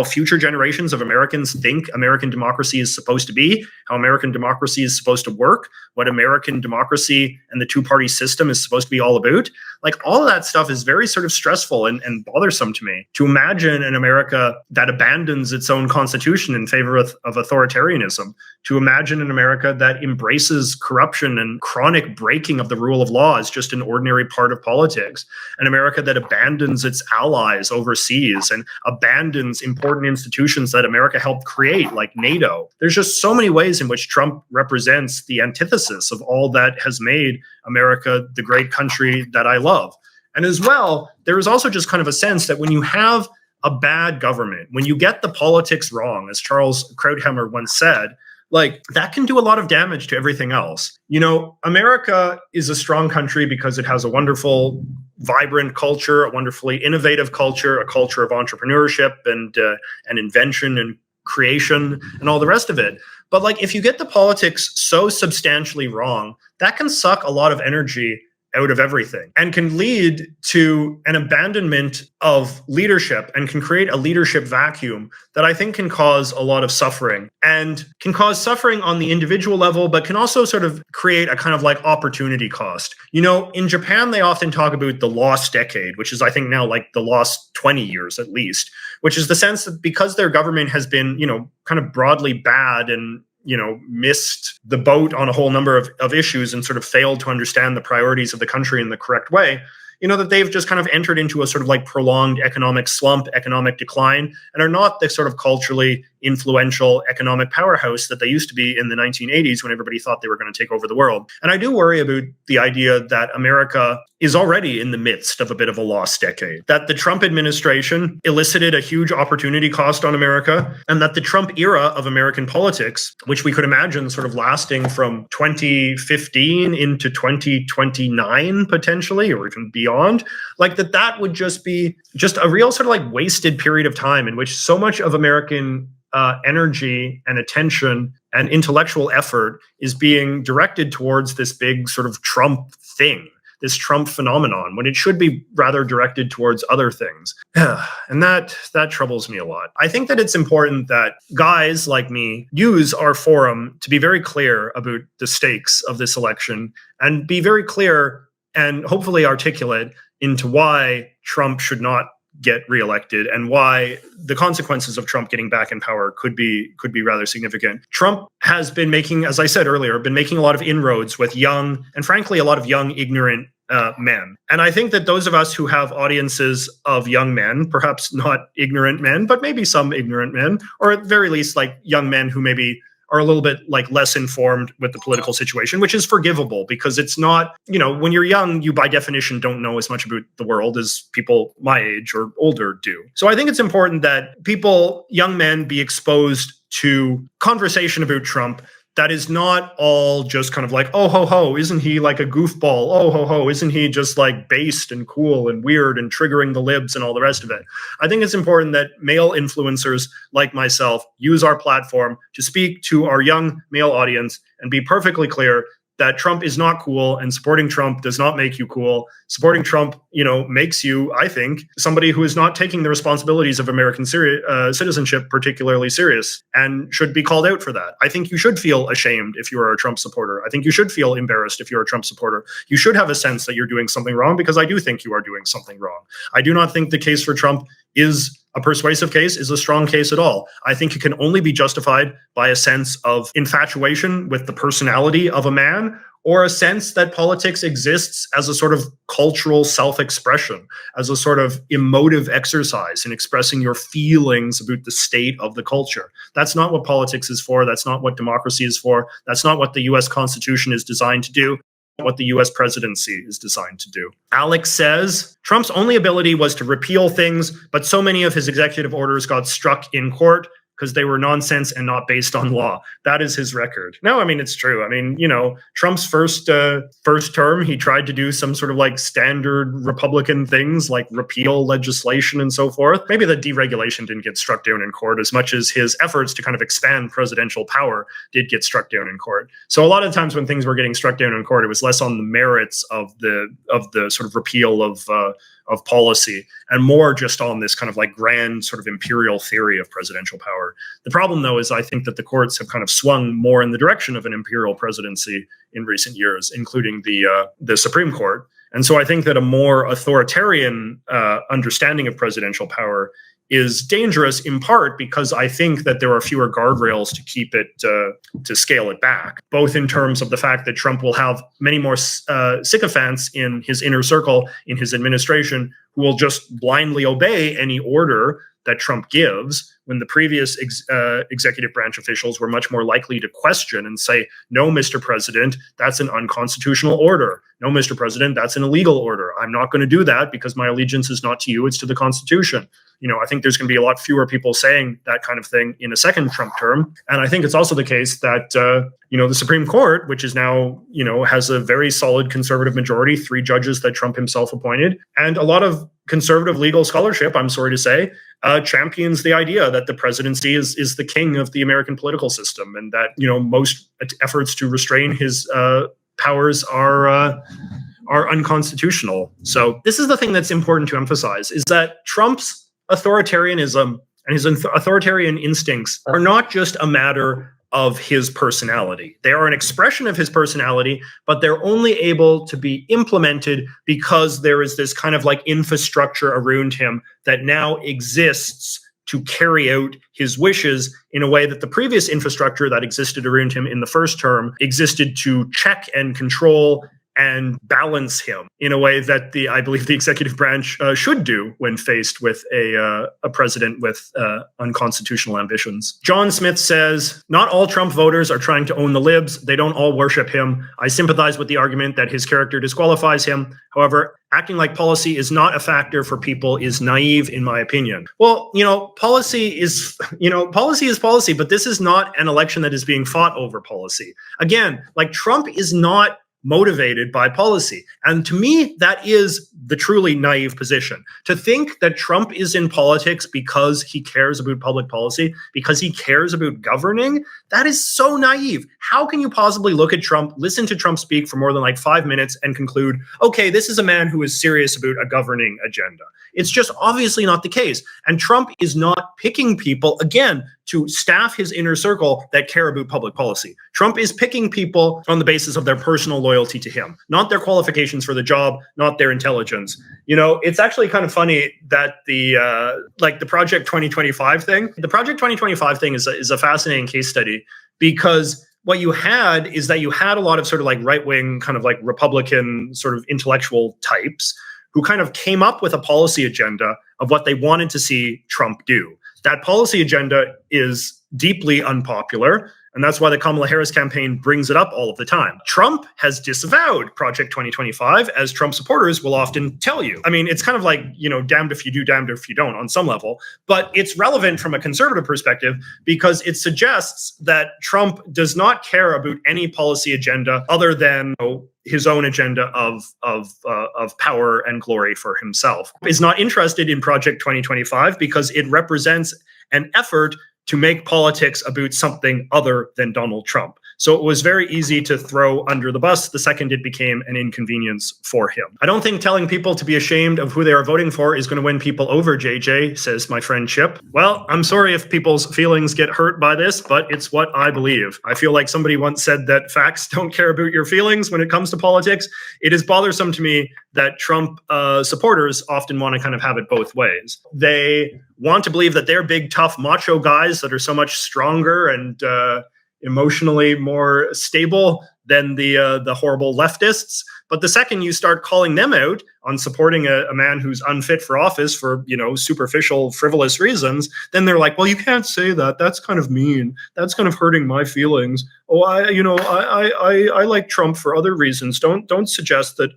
future generations of Americans think American democracy is supposed to be, how American democracy is supposed to work, what American democracy and the two-party system is supposed to be all about. All of that stuff is very sort of stressful and bothersome to me. To imagine an America that abandons its own constitution in favor of authoritarianism, to imagine an America that embraces corruption and chronic breaking of the rule of law as just an ordinary part of politics, an America that abandons its allies overseas and abandons important institutions that America helped create, like NATO. There's just so many ways in which Trump represents the antithesis of all that has made America the great country that I love. And as well, there is also just kind of a sense that when you have a bad government, when you get the politics wrong, as Charles Krauthammer once said, that can do a lot of damage to everything else. America is a strong country because it has a wonderful, vibrant culture, a wonderfully innovative culture, a culture of entrepreneurship and invention and creation and all the rest of it. But if you get the politics so substantially wrong, that can suck a lot of energy out of everything and can lead to an abandonment of leadership and can create a leadership vacuum that I think can cause a lot of suffering and can cause suffering on the individual level, but can also sort of create a kind of opportunity cost. In Japan, they often talk about the lost decade, which is I think now the lost 20 years at least, which is the sense that because their government has been, kind of broadly bad and missed the boat on a whole number of issues and sort of failed to understand the priorities of the country in the correct way, that they've just kind of entered into a sort of prolonged economic slump, economic decline, and are not the sort of culturally influential economic powerhouse that they used to be in the 1980s when everybody thought they were going to take over the world. And I do worry about the idea that America is already in the midst of a bit of a lost decade, that the Trump administration elicited a huge opportunity cost on America, and that the Trump era of American politics, which we could imagine sort of lasting from 2015 into 2029 potentially, or even beyond, that would just be just a real sort of wasted period of time in which so much of American energy and attention and intellectual effort is being directed towards this big sort of Trump thing, this Trump phenomenon, when it should be rather directed towards other things. And that troubles me a lot. I think that it's important that guys like me use our forum to be very clear about the stakes of this election and be very clear and hopefully articulate into why Trump should not get reelected and why the consequences of Trump getting back in power could be rather significant. Trump has been making, as I said earlier, a lot of inroads with young and frankly a lot of young ignorant men. And I think that those of us who have audiences of young men, perhaps not ignorant men, but maybe some ignorant men, or at the very least like young men who maybe are a little bit like less informed with the political situation, which is forgivable because it's not, when you're young, you by definition don't know as much about the world as people my age or older do. So I think it's important that young men, be exposed to conversation about Trump that is not all just kind of like, oh, ho, ho, isn't he like a goofball? Oh, ho, ho, isn't he just like based and cool and weird and triggering the libs and all the rest of it? I think it's important that male influencers like myself use our platform to speak to our young male audience and be perfectly clear that Trump is not cool and supporting Trump does not make you cool. Supporting Trump, makes you, I think, somebody who is not taking the responsibilities of American citizenship particularly serious and should be called out for that. I think you should feel ashamed if you are a Trump supporter. I think you should feel embarrassed if you're a Trump supporter. You should have a sense that you're doing something wrong because I do think you are doing something wrong. I do not think the case for Trump is a persuasive case, is a strong case at all. I think it can only be justified by a sense of infatuation with the personality of a man or a sense that politics exists as a sort of cultural self-expression, as a sort of emotive exercise in expressing your feelings about the state of the culture. That's not what politics is for. That's not what democracy is for. That's not what the US Constitution is designed to do. What the US presidency is designed to do. Alex says, Trump's only ability was to repeal things, but so many of his executive orders got struck in court because they were nonsense and not based on law. That is his record. No, I mean, it's true. I mean, Trump's first term, he tried to do some sort of like standard Republican things like repeal legislation and so forth. Maybe the deregulation didn't get struck down in court as much as his efforts to kind of expand presidential power did get struck down in court. So a lot of times when things were getting struck down in court, it was less on the merits of the sort of repeal of policy and more just on this kind of like grand sort of imperial theory of presidential power. The problem, though, is I think that the courts have kind of swung more in the direction of an imperial presidency in recent years, including the Supreme Court. And so I think that a more authoritarian understanding of presidential power is dangerous in part because I think that there are fewer guardrails to keep it, to scale it back, both in terms of the fact that Trump will have many more sycophants in his inner circle, in his administration, who will just blindly obey any order that Trump gives, when the previous executive branch officials were much more likely to question and say, no, Mr. President, that's an unconstitutional order. No, Mr. President, that's an illegal order. I'm not going to do that because my allegiance is not to you, it's to the Constitution. I think there's going to be a lot fewer people saying that kind of thing in a second Trump term. And I think it's also the case that, the Supreme Court, which is now, has a very solid conservative majority, 3 judges that Trump himself appointed, and a lot of conservative legal scholarship, I'm sorry to say, champions the idea that the presidency is the king of the American political system, and that, most efforts to restrain his powers are unconstitutional. So this is the thing that's important to emphasize, is that Trump's authoritarianism and his authoritarian instincts are not just a matter of his personality. They are an expression of his personality, but they're only able to be implemented because there is this kind of like infrastructure around him that now exists to carry out his wishes in a way that the previous infrastructure that existed around him in the first term existed to check and control and balance him in a way that I believe the executive branch should do when faced with a president with unconstitutional ambitions. John Smith says, not all Trump voters are trying to own the libs. They don't all worship him. I sympathize with the argument that his character disqualifies him. However, acting like policy is not a factor for people is naive, in my opinion. Well, policy is policy, but this is not an election that is being fought over policy. Again, like Trump is not motivated by policy. And to me, that is the truly naive position. To think that Trump is in politics because he cares about public policy, because he cares about governing, that is so naive. How can you possibly look at Trump, listen to Trump speak for more than like 5 minutes and conclude, okay, this is a man who is serious about a governing agenda? It's just obviously not the case. And Trump is not picking people, again, to staff his inner circle that care about public policy. Trump is picking people on the basis of their personal loyalty to him, not their qualifications for the job, not their intelligence. You know, it's actually kind of funny that the Project 2025 thing, the Project 2025 thing is a fascinating case study, because what you had is that you had a lot of sort of like right-wing kind of like Republican sort of intellectual types who kind of came up with a policy agenda of what they wanted to see Trump do. That policy agenda is deeply unpopular, and that's why the Kamla Harris campaign brings it up all of the time. Trump has disavowed Project 2025, as Trump supporters will often tell you. I mean, it's kind of like, you know, damned if you do, damned if you don't on some level, but it's relevant from a conservative perspective because it suggests that Trump does not care about any policy agenda other than his own agenda of power and glory for himself. Is not interested in Project 2025 because it represents an effort to make politics about something other than Donald Trump. So it was very easy to throw under the bus the second it became an inconvenience for him. I don't think telling people to be ashamed of who they are voting for is going to win people over, JJ, says my friend Chip. Well, I'm sorry if people's feelings get hurt by this, but it's what I believe. I feel like somebody once said that facts don't care about your feelings when it comes to politics. It is bothersome to me that Trump supporters often want to kind of have it both ways. They want to believe that they're big, tough, macho guys that are so much stronger and emotionally more stable than the horrible leftists. But the second you start calling them out on supporting a man who's unfit for office for, you know, superficial, frivolous reasons, then they're like, well, you can't say that. That's kind of mean. That's kind of hurting my feelings. Oh, I like Trump for other reasons. Don't suggest that,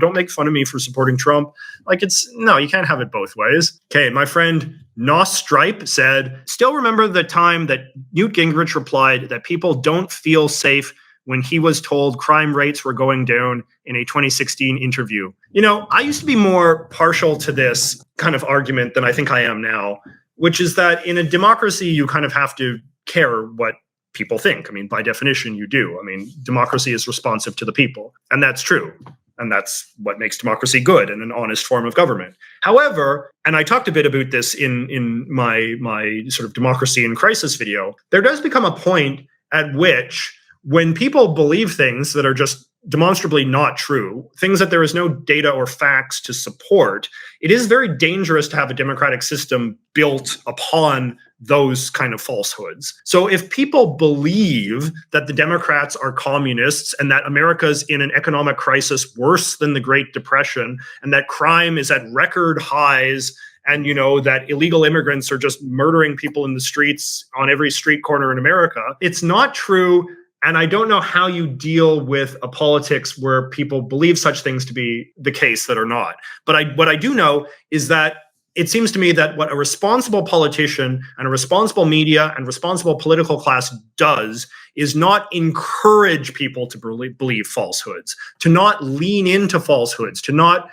don't make fun of me for supporting Trump. Like, no, you can't have it both ways. Okay, my friend Nostripe said, still remember the time that Newt Gingrich replied that people don't feel safe when he was told crime rates were going down in a 2016 interview. You know, I used to be more partial to this kind of argument than I think I am now, which is that in a democracy, you kind of have to care what people think. I mean, by definition, you do. I mean, democracy is responsive to the people, and that's true. And that's what makes democracy good and an honest form of government. However, and I talked a bit about this in my sort of democracy in crisis video, there does become a point at which when people believe things that are just demonstrably not true, things that there is no data or facts to support, it is very dangerous to have a democratic system built upon those kind of falsehoods. So if people believe that the Democrats are communists and that America's in an economic crisis worse than the Great Depression and that crime is at record highs and, you know, that illegal immigrants are just murdering people in the streets on every street corner in America, it's not true. And I don't know how you deal with a politics where people believe such things to be the case that are not. But what I do know is that it seems to me that what a responsible politician and a responsible media and responsible political class does is not encourage people to believe falsehoods, to not lean into falsehoods, to not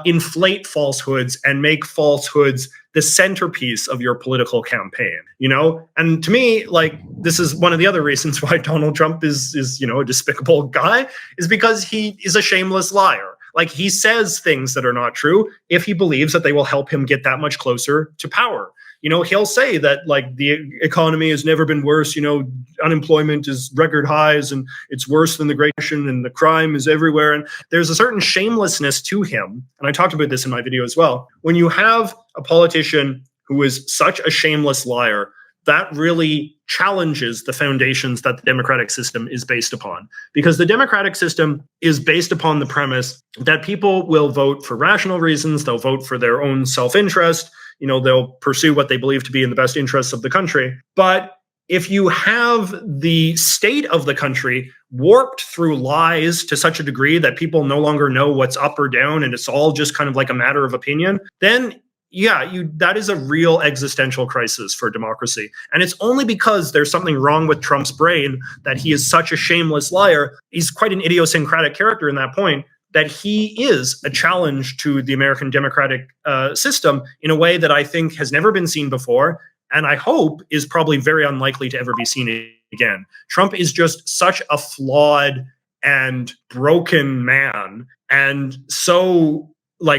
inflate falsehoods and make falsehoods the centerpiece of your political campaign, you know? And to me, like, this is one of the other reasons why Donald Trump is you know, a despicable guy, is because he is a shameless liar. Like, he says things that are not true if he believes that they will help him get that much closer to power. You know, he'll say that, like, the economy has never been worse. You know, unemployment is record highs and it's worse than the Great Depression and the crime is everywhere. And there's a certain shamelessness to him. And I talked about this in my video as well. When you have a politician who is such a shameless liar, that really challenges the foundations that the democratic system is based upon. Because the democratic system is based upon the premise that people will vote for rational reasons. They'll vote for their own self-interest. You know, they'll pursue what they believe to be in the best interests of the country. But if you have the state of the country warped through lies to such a degree that people no longer know what's up or down and it's all just kind of like a matter of opinion, then that is a real existential crisis for democracy. And it's only because there's something wrong with Trump's brain that he is such a shameless liar. He's quite an idiosyncratic character in that point, that he is a challenge to the American democratic system in a way that I think has never been seen before, and I hope is probably very unlikely to ever be seen again. Trump is just such a flawed and broken man, and so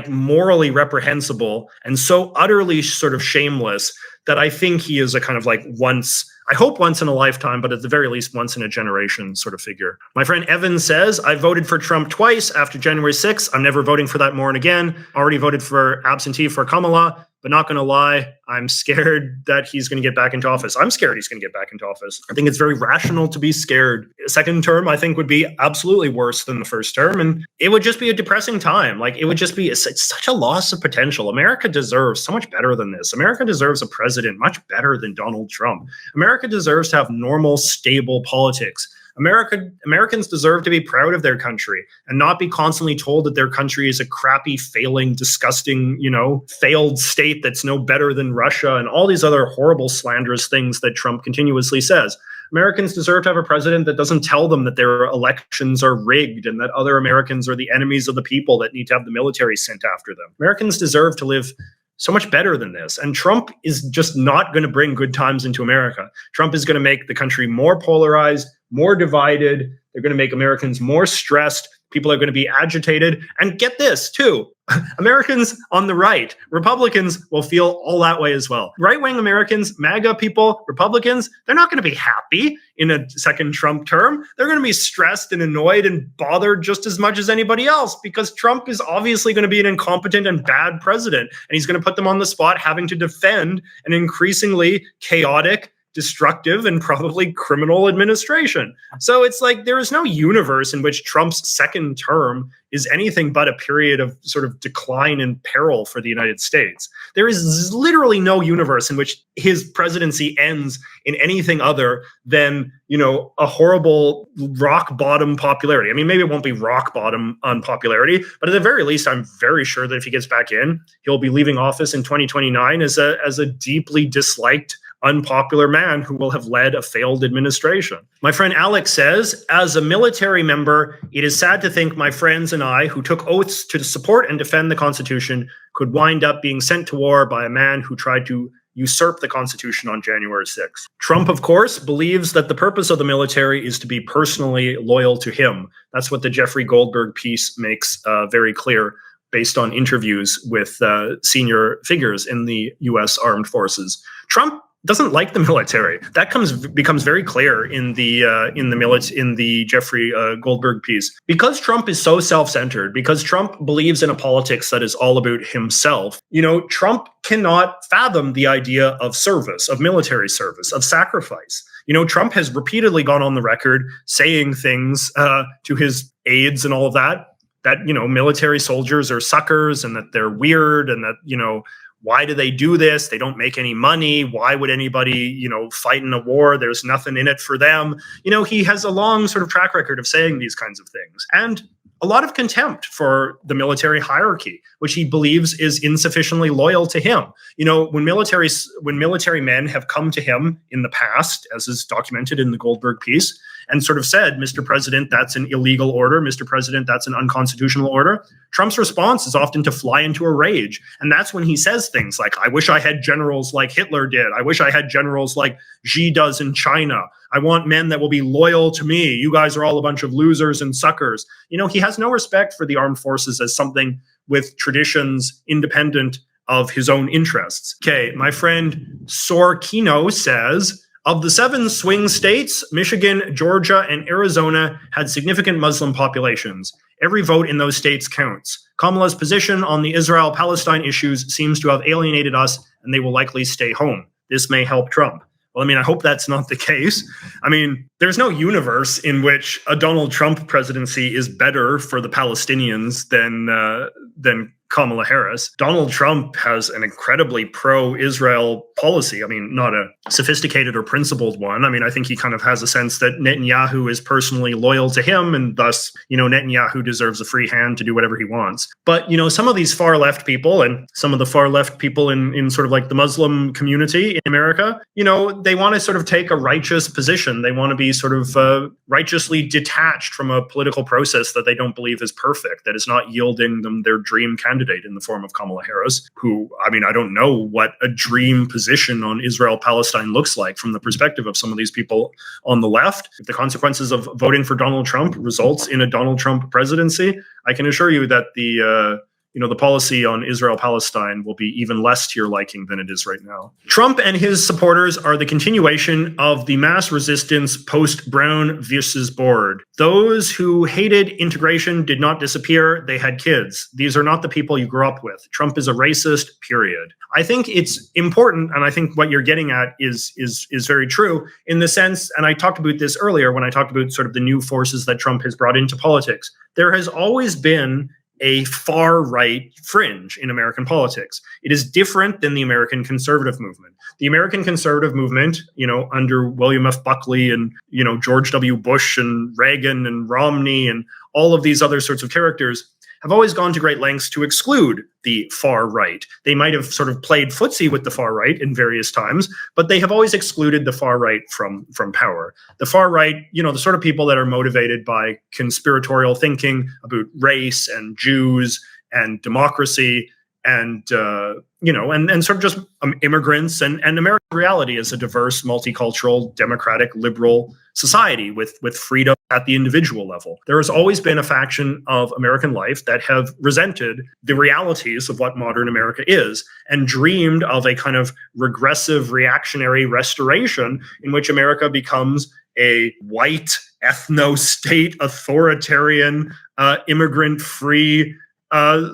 morally reprehensible and so utterly sort of shameless that I think he is a kind of once in a lifetime, but at the very least once in a generation sort of figure. My friend Evan says, I voted for Trump twice after January 6th. I'm never voting for that Moran again. Already voted for absentee for Kamala, but not going to lie, I'm scared that he's going to get back into office. I'm scared he's going to get back into office. I think it's very rational to be scared. Second term, I think, would be absolutely worse than the first term. And it would just be a depressing time. It would just be it's such a loss of potential. America deserves so much better than this. America deserves a president much better than Donald Trump. America deserves to have normal, stable politics. Americans deserve to be proud of their country and not be constantly told that their country is a crappy, failing, disgusting, failed state that's no better than Russia and all these other horrible, slanderous things that Trump continuously says. Americans deserve to have a president that doesn't tell them that their elections are rigged and that other Americans are the enemies of the people that need to have the military sent after them. Americans deserve to live so much better than this. And Trump is just not going to bring good times into America. Trump is going to make the country more polarized, more divided. They're going to make Americans more stressed. People are going to be agitated. And get this, too. Americans on the right, Republicans will feel all that way as well. Right-wing Americans, MAGA people, Republicans, they're not going to be happy in a second Trump term. They're going to be stressed and annoyed and bothered just as much as anybody else because Trump is obviously going to be an incompetent and bad president. And he's going to put them on the spot having to defend an increasingly chaotic, destructive, and probably criminal administration. So it's there is no universe in which Trump's second term is anything but a period of sort of decline and peril for the United States. There is literally no universe in which his presidency ends in anything other than, a horrible rock bottom popularity. I mean, maybe it won't be rock bottom on popularity, but at the very least, I'm very sure that if he gets back in, he'll be leaving office in 2029 as a deeply disliked, unpopular man who will have led a failed administration. My friend Alex says, as a military member, it is sad to think my friends and I, who took oaths to support and defend the Constitution, could wind up being sent to war by a man who tried to usurp the Constitution on January 6th. Trump, of course, believes that the purpose of the military is to be personally loyal to him. That's what the Jeffrey Goldberg piece makes very clear based on interviews with senior figures in the U.S. Armed Forces. Trump doesn't like the military. That becomes very clear in the Jeffrey Goldberg piece. Because Trump is so self-centered, because Trump believes in a politics that is all about himself, Trump cannot fathom the idea of service, of military service, of sacrifice. Trump has repeatedly gone on the record saying things to his aides and all of that military soldiers are suckers and that they're weird and that, why do they do this? They don't make any money. Why would anybody, fight in a war? There's nothing in it for them. He has a long sort of track record of saying these kinds of things. And a lot of contempt for the military hierarchy, which he believes is insufficiently loyal to him. When military men have come to him in the past, as is documented in the Goldberg piece, and sort of said, Mr. President, that's an illegal order. Mr. President, that's an unconstitutional order. Trump's response is often to fly into a rage. And that's when he says things like, I wish I had generals like Hitler did. I wish I had generals like Xi does in China. I want men that will be loyal to me. You guys are all a bunch of losers and suckers. He has no respect for the armed forces as something with traditions independent of his own interests. Okay, my friend Sorkino says, of the 7 swing states, Michigan, Georgia, and Arizona had significant Muslim populations. Every vote in those states counts. Kamala's position on the Israel-Palestine issues seems to have alienated us, and they will likely stay home. This may help Trump. Well, I hope that's not the case. There's no universe in which a Donald Trump presidency is better for the Palestinians than Kamala Harris. Donald Trump has an incredibly pro-Israel policy. I mean, not a sophisticated or principled one. I mean, I think he kind of has a sense that Netanyahu is personally loyal to him, and thus, Netanyahu deserves a free hand to do whatever he wants. But, some of these far left people and some of the far left people in sort of like the Muslim community in America, they want to sort of take a righteous position. They want to be sort of righteously detached from a political process that they don't believe is perfect, that is not yielding them their dream candidate in the form of Kamala Harris, who, I mean, I don't know what a dream position on Israel-Palestine looks like from the perspective of some of these people on the left. If the consequences of voting for Donald Trump results in a Donald Trump presidency, I can assure you that the policy on Israel-Palestine will be even less to your liking than it is right now. Trump and his supporters are the continuation of the mass resistance post-Brown versus Board. Those who hated integration did not disappear. They had kids. These are not the people you grew up with. Trump is a racist, period. I think it's important, and I think what you're getting at is very true in the sense, and I talked about this earlier when I talked about sort of the new forces that Trump has brought into politics. There has always been a far-right fringe in American politics. It is different than the American conservative movement. The American conservative movement, under William F. Buckley and, George W. Bush and Reagan and Romney and all of these other sorts of characters, have always gone to great lengths to exclude the far right. They might have sort of played footsie with the far right in various times, but they have always excluded the far right from power. The far right, the sort of people that are motivated by conspiratorial thinking about race and Jews and democracy and sort of just immigrants and American reality as a diverse, multicultural, democratic, liberal society with freedom at the individual level. There has always been a faction of American life that have resented the realities of what modern America is and dreamed of a kind of regressive, reactionary restoration in which America becomes a white, ethno-state, authoritarian, immigrant-free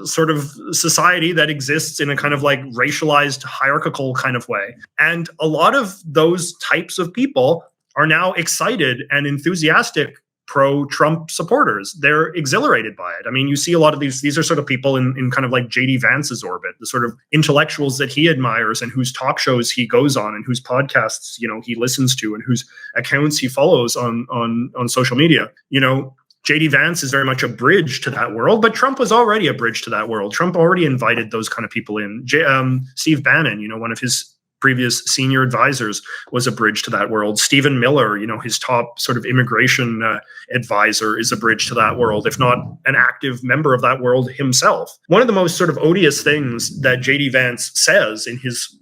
sort of society that exists in a kind of like racialized, hierarchical kind of way. And a lot of those types of people are now excited and enthusiastic pro-Trump supporters. They're exhilarated by it. I mean, you see a lot of these are sort of people in kind of like J.D. Vance's orbit, the sort of intellectuals that he admires and whose talk shows he goes on and whose podcasts, he listens to and whose accounts he follows on social media. J.D. Vance is very much a bridge to that world, but Trump was already a bridge to that world. Trump already invited those kind of people in. Steve Bannon, one of his previous senior advisors, was a bridge to that world. Stephen Miller, his top sort of immigration advisor, is a bridge to that world, if not an active member of that world himself. One of the most sort of odious things that J.D. Vance says in his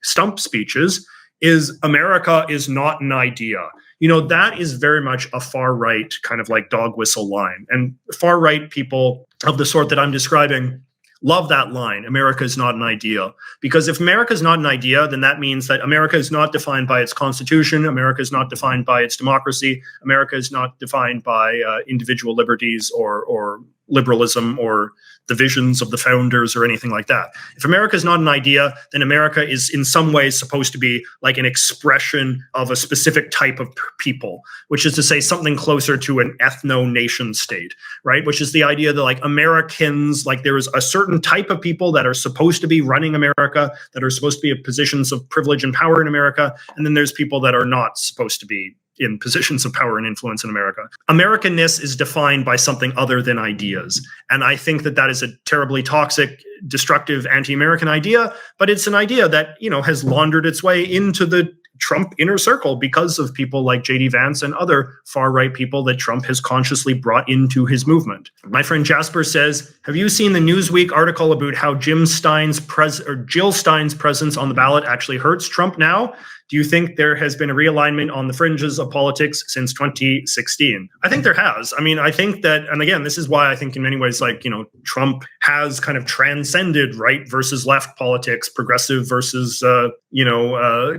stump speeches is America is not an idea. That is very much a far right kind of like dog whistle line. And far right people of the sort that I'm describing love that line. America is not an idea. Because if America is not an idea, then that means that America is not defined by its constitution. America is not defined by its democracy. America is not defined by individual liberties or liberalism or the visions of the founders or anything like that. If America is not an idea, then America is in some ways supposed to be like an expression of a specific type of people, which is to say something closer to an ethno-nation state, right? Which is the idea that like Americans, like there is a certain type of people that are supposed to be running America, that are supposed to be in positions of privilege and power in America. And then there's people that are not supposed to be in positions of power and influence in America. Americanness is defined by something other than ideas. And I think that that is a terribly toxic, destructive, anti-American idea, but it's an idea that, has laundered its way into the Trump inner circle because of people like J.D. Vance and other far-right people that Trump has consciously brought into his movement. My friend Jasper says, have you seen the Newsweek article about how Jill Stein's presence on the ballot actually hurts Trump now? Do you think there has been a realignment on the fringes of politics since 2016? I think there has. I mean, I think that, and again, this is why I think in many ways, like, Trump has kind of transcended right versus left politics, progressive versus,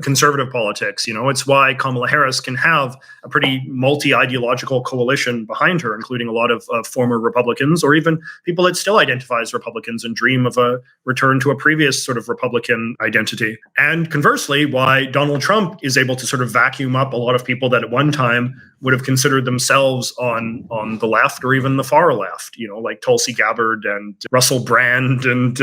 conservative politics. It's why Kamala Harris can have a pretty multi-ideological coalition behind her, including a lot of former Republicans or even people that still identify as Republicans and dream of a return to a previous sort of Republican identity. And conversely, why Donald Trump is able to sort of vacuum up a lot of people that at one time would have considered themselves on the left or even the far left, like Tulsi Gabbard and Russell Brand and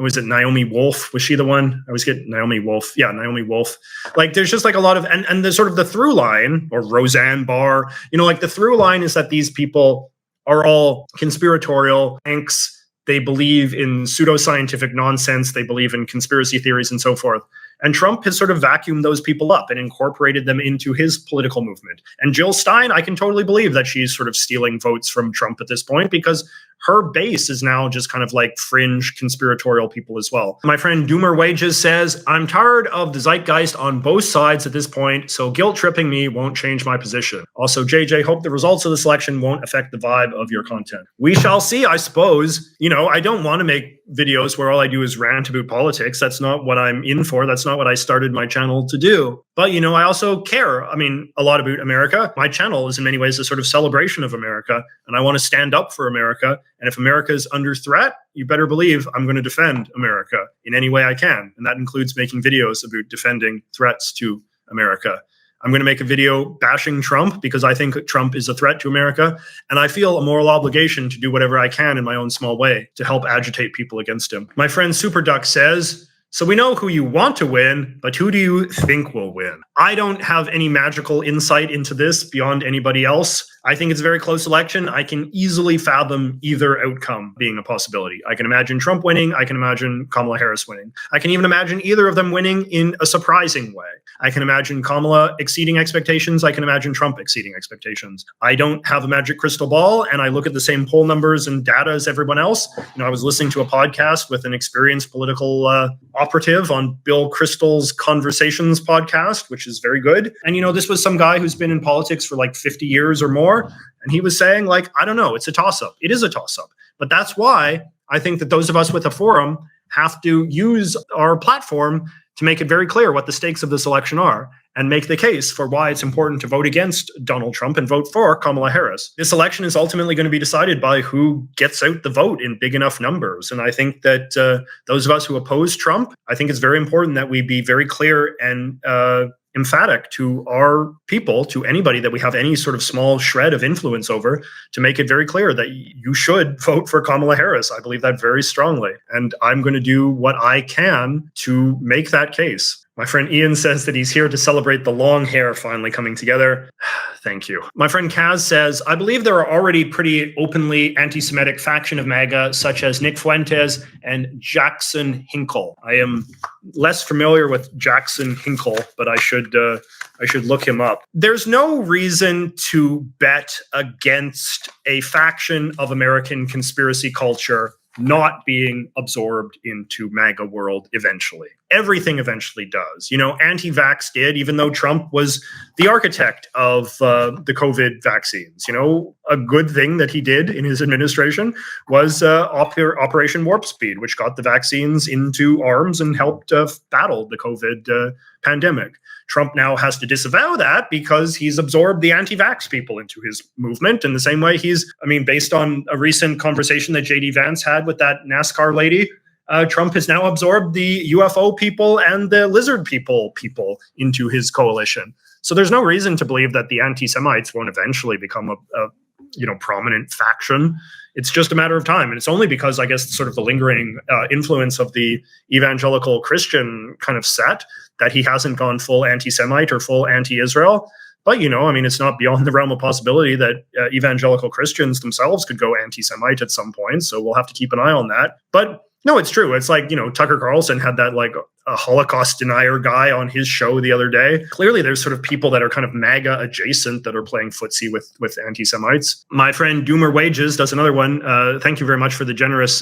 was it Naomi Wolf? Was she the one? I always get Naomi Wolf. Yeah, Naomi Wolf. Like there's just like a lot of, and the sort of the through line, or Roseanne Barr, like the through line is that these people are all conspiratorial anks. They believe in pseudoscientific nonsense. They believe in conspiracy theories and so forth. And Trump has sort of vacuumed those people up and incorporated them into his political movement. And Jill Stein, I can totally believe that she's sort of stealing votes from Trump at this point, because her base is now just kind of like fringe conspiratorial people as well. My friend Doomer Wages says, I'm tired of the zeitgeist on both sides at this point, so guilt tripping me won't change my position. Also, JJ, hope the results of this election won't affect the vibe of your content. We shall see, I suppose. I don't want to make videos where all I do is rant about politics. That's not what I'm in for. That's not what I started my channel to do. But, I also care, a lot about America. My channel is in many ways a sort of celebration of America, and I want to stand up for America. And if America is under threat, you better believe I'm going to defend America in any way I can. And that includes making videos about defending threats to America. I'm going to make a video bashing Trump because I think Trump is a threat to America. And I feel a moral obligation to do whatever I can in my own small way to help agitate people against him. My friend Super Duck says, so we know who you want to win, but who do you think will win? I don't have any magical insight into this beyond anybody else. I think it's a very close election. I can easily fathom either outcome being a possibility. I can imagine Trump winning. I can imagine Kamala Harris winning. I can even imagine either of them winning in a surprising way. I can imagine Kamala exceeding expectations. I can imagine Trump exceeding expectations. I don't have a magic crystal ball, and I look at the same poll numbers and data as everyone else. I was listening to a podcast with an experienced political operative on Bill Kristol's Conversations podcast, which is very good. And, this was some guy who's been in politics for like 50 years or more. And he was saying, like, I don't know, it's a toss-up. It is a toss-up. But that's why I think that those of us with a forum have to use our platform to make it very clear what the stakes of this election are and make the case for why it's important to vote against Donald Trump and vote for Kamala Harris. This election is ultimately going to be decided by who gets out the vote in big enough numbers. And I think that those of us who oppose Trump, I think it's very important that we be very clear and emphatic to our people, to anybody that we have any sort of small shred of influence over, to make it very clear that you should vote for Kamala Harris. I believe that very strongly. And I'm going to do what I can to make that case. My friend Ian says that he's here to celebrate the long hair finally coming together. Thank you. My friend Kaz says, I believe there are already pretty openly anti-Semitic faction of MAGA, such as Nick Fuentes and Jackson Hinkle. I am less familiar with Jackson Hinkle, but I should look him up. There's no reason to bet against a faction of American conspiracy culture not being absorbed into MAGA world eventually. Everything eventually does. Anti-vax did, even though Trump was the architect of the COVID vaccines. A good thing that he did in his administration was Operation Warp Speed, which got the vaccines into arms and helped battle the COVID pandemic. Trump now has to disavow that because he's absorbed the anti-vax people into his movement in the same way based on a recent conversation that J.D. Vance had with that NASCAR lady, Trump has now absorbed the UFO people and the lizard people into his coalition. So there's no reason to believe that the anti-Semites won't eventually become a prominent faction. It's just a matter of time. And it's only because, I guess, sort of the lingering influence of the evangelical Christian kind of set that he hasn't gone full anti-Semite or full anti-Israel. But, it's not beyond the realm of possibility that evangelical Christians themselves could go anti-Semite at some point. So we'll have to keep an eye on that. But no, it's true. It's like, Tucker Carlson had that like a Holocaust denier guy on his show the other day. Clearly, there's sort of people that are kind of MAGA adjacent that are playing footsie with anti-Semites. My friend Doomer Wages does another one. Thank you very much for the generous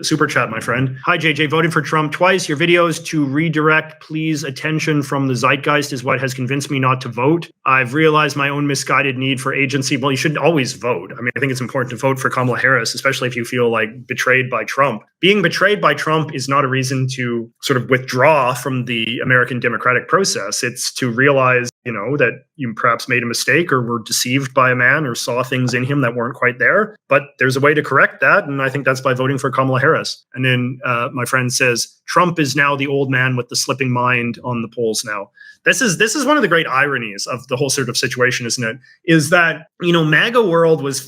super chat, my friend. Hi, JJ. Voted for Trump twice. Your videos to redirect, please, attention from the zeitgeist is what has convinced me not to vote. I've realized my own misguided need for agency. Well, you shouldn't always vote. I think it's important to vote for Kamala Harris, especially if you feel like betrayed by Trump. Being betrayed by Trump is not a reason to sort of withdraw from the American democratic process. It's to realize, that you perhaps made a mistake or were deceived by a man or saw things in him that weren't quite there. But there's a way to correct that, and I think that's by voting for Kamala Harris. And then my friend says, Trump is now the old man with the slipping mind on the polls now. This is one of the great ironies of the whole sort of situation, isn't it? Is that, MAGA world was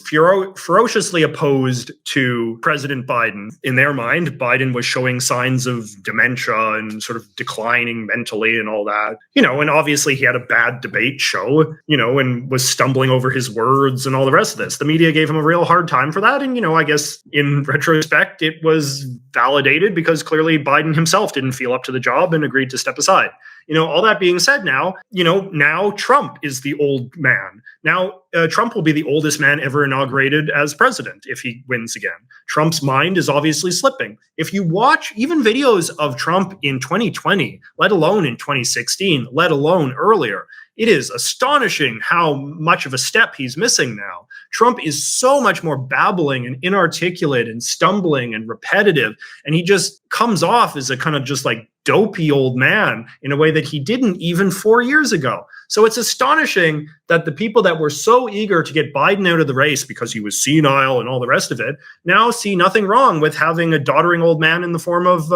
ferociously opposed to President Biden. In their mind, Biden was showing signs of dementia and sort of declining mentally and all that. And obviously he had a bad debate show, and was stumbling over his words and all the rest of this. The media gave him a real hard time for that. And, I guess in retrospect, it was validated because clearly Biden himself didn't feel up to the job and agreed to step aside. All that being said now, now Trump is the old man. Now, Trump will be the oldest man ever inaugurated as president if he wins again. Trump's mind is obviously slipping. If you watch even videos of Trump in 2020, let alone in 2016, let alone earlier, it is astonishing how much of a step he's missing now. Trump is so much more babbling and inarticulate and stumbling and repetitive, and he just comes off as a kind of just like dopey old man in a way that he didn't even 4 years ago. So it's astonishing that the people that were so eager to get Biden out of the race because he was senile and all the rest of it now see nothing wrong with having a doddering old man in the form of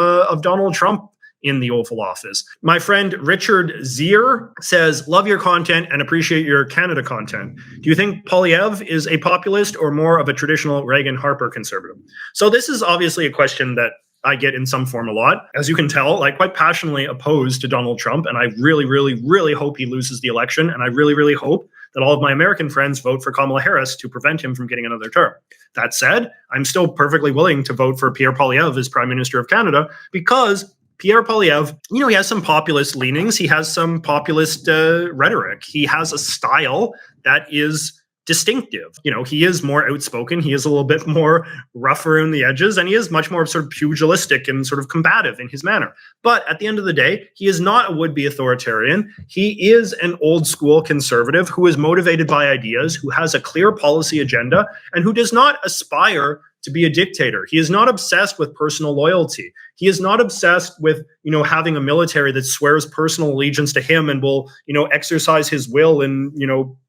Donald Trump in the Oval Office. My friend Richard Zier says, love your content and appreciate your Canada content. Do you think Poilievre is a populist or more of a traditional Reagan-Harper conservative? So this is obviously a question that I get in some form a lot. As you can tell, quite passionately opposed to Donald Trump. And I really, really, really hope he loses the election. And I really, really hope that all of my American friends vote for Kamala Harris to prevent him from getting another term. That said, I'm still perfectly willing to vote for Pierre Poilievre as Prime Minister of Canada because Pierre Poilievre, he has some populist leanings. He has some populist rhetoric. He has a style that is distinctive. He is more outspoken. He is a little bit more rougher around the edges, and he is much more sort of pugilistic and sort of combative in his manner. But at the end of the day, he is not a would-be authoritarian. He is an old school conservative who is motivated by ideas, who has a clear policy agenda, and who does not aspire to be a dictator. He is not obsessed with personal loyalty. He is not obsessed with, having a military that swears personal allegiance to him and will, exercise his will and,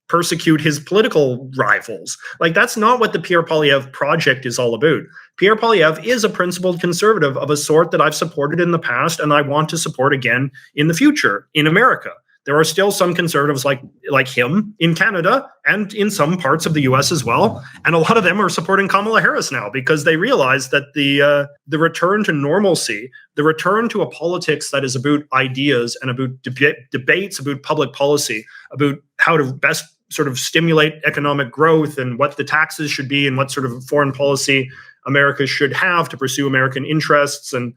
persecute his political rivals. That's not what the Pierre Poilievre project is all about. Pierre Poilievre is a principled conservative of a sort that I've supported in the past and I want to support again in the future in America. There are still some conservatives like him in Canada and in some parts of the US as well. And a lot of them are supporting Kamala Harris now because they realize that the return to normalcy, the return to a politics that is about ideas and about debates about public policy, about how to best sort of stimulate economic growth and what the taxes should be and what sort of foreign policy America should have to pursue American interests and,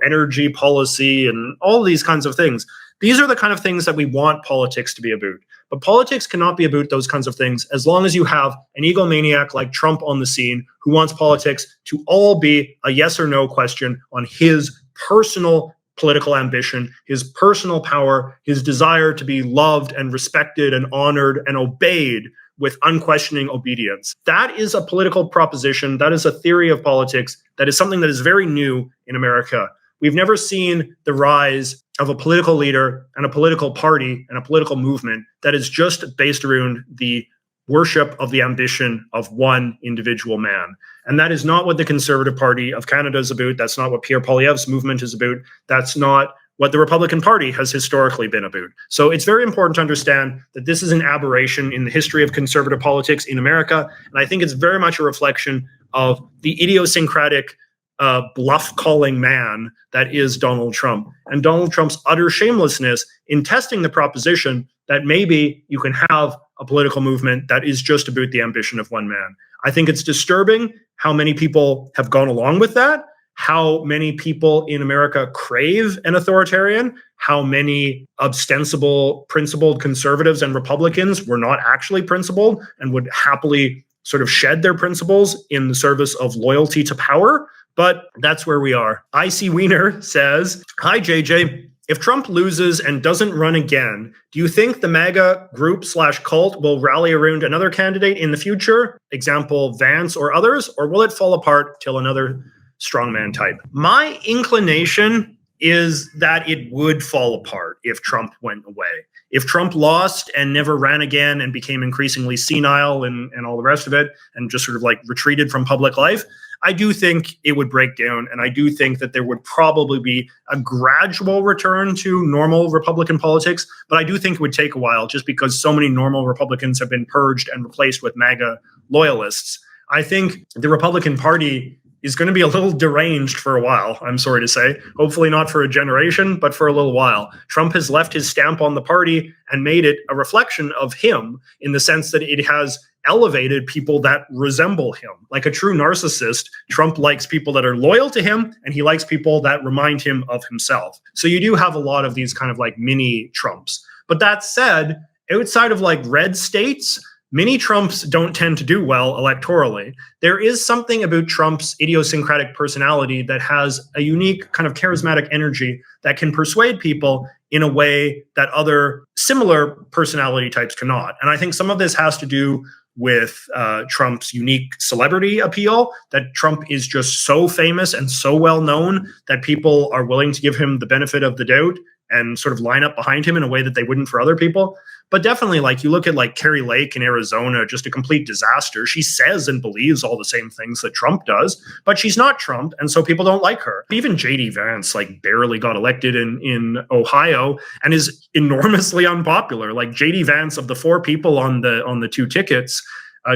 energy policy and all these kinds of things. These are the kind of things that we want politics to be about. But politics cannot be about those kinds of things as long as you have an egomaniac like Trump on the scene who wants politics to all be a yes or no question on his personal political ambition, his personal power, his desire to be loved and respected and honored and obeyed with unquestioning obedience. That is a political proposition. That is a theory of politics. That is something that is very new in America. We've never seen the rise of a political leader and a political party and a political movement that is just based around the worship of the ambition of one individual man. And that is not what the Conservative Party of Canada is about. That's not what Pierre Poilievre's movement is about. That's not what the Republican Party has historically been about. So it's very important to understand that this is an aberration in the history of conservative politics in America. And I think it's very much a reflection of the idiosyncratic bluff-calling man that is Donald Trump, and Donald Trump's utter shamelessness in testing the proposition that maybe you can have a political movement that is just about the ambition of one man. I think it's disturbing how many people have gone along with that, how many people in America crave an authoritarian, how many ostensible principled conservatives and Republicans were not actually principled and would happily sort of shed their principles in the service of loyalty to power. But that's where we are. Icy Wiener says, hi, JJ. If Trump loses and doesn't run again, do you think the MAGA group/cult will rally around another candidate in the future? Example, Vance or others? Or will it fall apart till another strongman type? My inclination is that it would fall apart if Trump went away. If Trump lost and never ran again and became increasingly senile and all the rest of it, and just sort of like retreated from public life, I do think it would break down. And I do think that there would probably be a gradual return to normal Republican politics. But I do think it would take a while, just because so many normal Republicans have been purged and replaced with MAGA loyalists. I think the Republican Party is going to be a little deranged for a while, I'm sorry to say. Hopefully not for a generation, but for a little while. Trump has left his stamp on the party and made it a reflection of him, in the sense that it has elevated people that resemble him. Like a true narcissist, Trump likes people that are loyal to him, and he likes people that remind him of himself. So you do have a lot of these kind of like mini Trumps. But that said, outside of like red states, mini Trumps don't tend to do well electorally. There is something about Trump's idiosyncratic personality that has a unique kind of charismatic energy that can persuade people in a way that other similar personality types cannot. And I think some of this has to do with Trump's unique celebrity appeal, that Trump is just so famous and so well known that people are willing to give him the benefit of the doubt and sort of line up behind him in a way that they wouldn't for other people. But definitely, like, you look at like Carrie Lake in Arizona, just a complete disaster. She says and believes all the same things that Trump does, but she's not Trump, and so people don't like her. Even J.D. Vance like barely got elected in Ohio and is enormously unpopular. Like J.D. Vance, of the four people on the two tickets,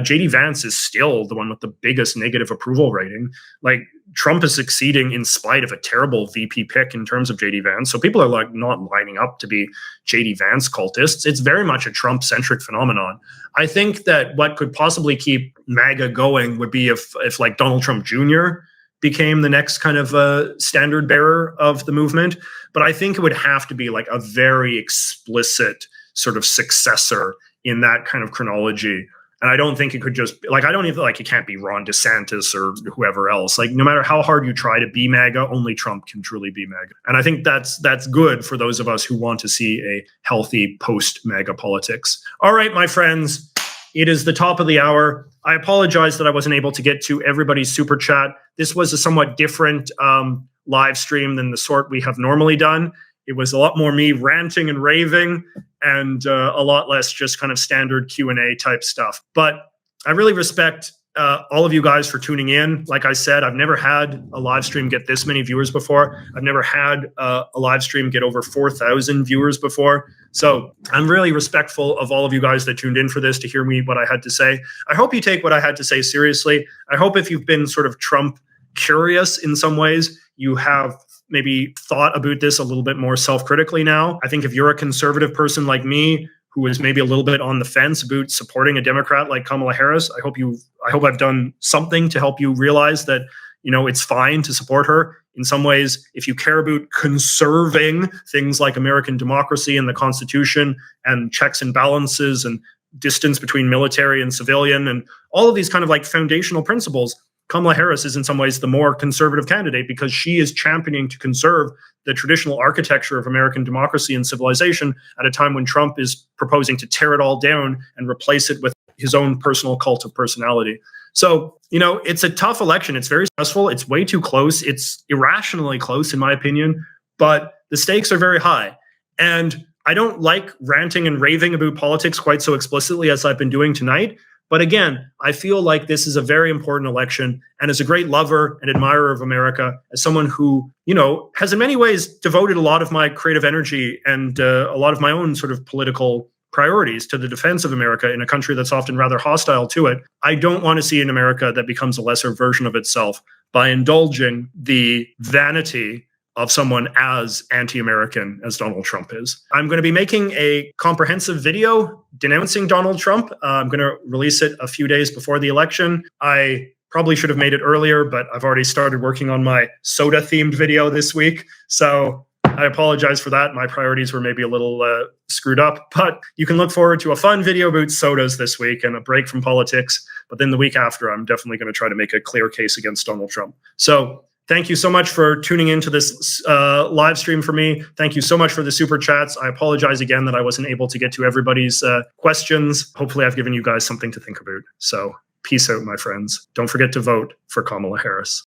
J.D. Vance is still the one with the biggest negative approval rating. Like, Trump is succeeding in spite of a terrible VP pick in terms of J.D. Vance. So people are like not lining up to be J.D. Vance cultists. It's very much a Trump-centric phenomenon. I think that what could possibly keep MAGA going would be if like Donald Trump Jr. became the next kind of standard bearer of the movement. But I think it would have to be like a very explicit sort of successor in that kind of chronology. And I don't think it could just, like, I don't even, like, it can't be Ron DeSantis or whoever else. Like, no matter how hard you try to be MAGA, only Trump can truly be MAGA. And I think that's good for those of us who want to see a healthy post-MAGA politics. All right, my friends, it is the top of the hour. I apologize that I wasn't able to get to everybody's super chat. This was a somewhat different live stream than the sort we have normally done. It was a lot more me ranting and raving, and a lot less just kind of standard Q&A type stuff. But I really respect all of you guys for tuning in. Like I said, I've never had a live stream get this many viewers before. I've never had a live stream get over 4,000 viewers before. So I'm really respectful of all of you guys that tuned in for this to hear me, what I had to say. I hope you take what I had to say seriously. I hope if you've been sort of Trump curious in some ways, you have maybe thought about this a little bit more self-critically now. I think if you're a conservative person like me, who is maybe a little bit on the fence about supporting a Democrat like Kamala Harris, I hope I've done something to help you realize that, you know, it's fine to support her. In some ways, if you care about conserving things like American democracy and the Constitution and checks and balances and distance between military and civilian and all of these kind of like foundational principles, Kamala Harris is in some ways the more conservative candidate, because she is championing to conserve the traditional architecture of American democracy and civilization at a time when Trump is proposing to tear it all down and replace it with his own personal cult of personality. So, you know, it's a tough election. It's very stressful. It's way too close. It's irrationally close, in my opinion, but the stakes are very high. And I don't like ranting and raving about politics quite so explicitly as I've been doing tonight. But again, I feel like this is a very important election. And as a great lover and admirer of America, as someone who, you know, has in many ways devoted a lot of my creative energy and a lot of my own sort of political priorities to the defense of America in a country that's often rather hostile to it, I don't want to see an America that becomes a lesser version of itself by indulging the vanity of someone as anti-American as Donald Trump is. I'm going to be making a comprehensive video denouncing Donald Trump. I'm going to release it a few days before the election. I probably should have made it earlier, but I've already started working on my soda-themed video this week. So I apologize for that. My priorities were maybe a little screwed up, but you can look forward to a fun video about sodas this week and a break from politics. But then the week after, I'm definitely going to try to make a clear case against Donald Trump. So thank you so much for tuning into this live stream for me. Thank you so much for the super chats. I apologize again that I wasn't able to get to everybody's questions. Hopefully I've given you guys something to think about. So peace out, my friends. Don't forget to vote for Kamala Harris.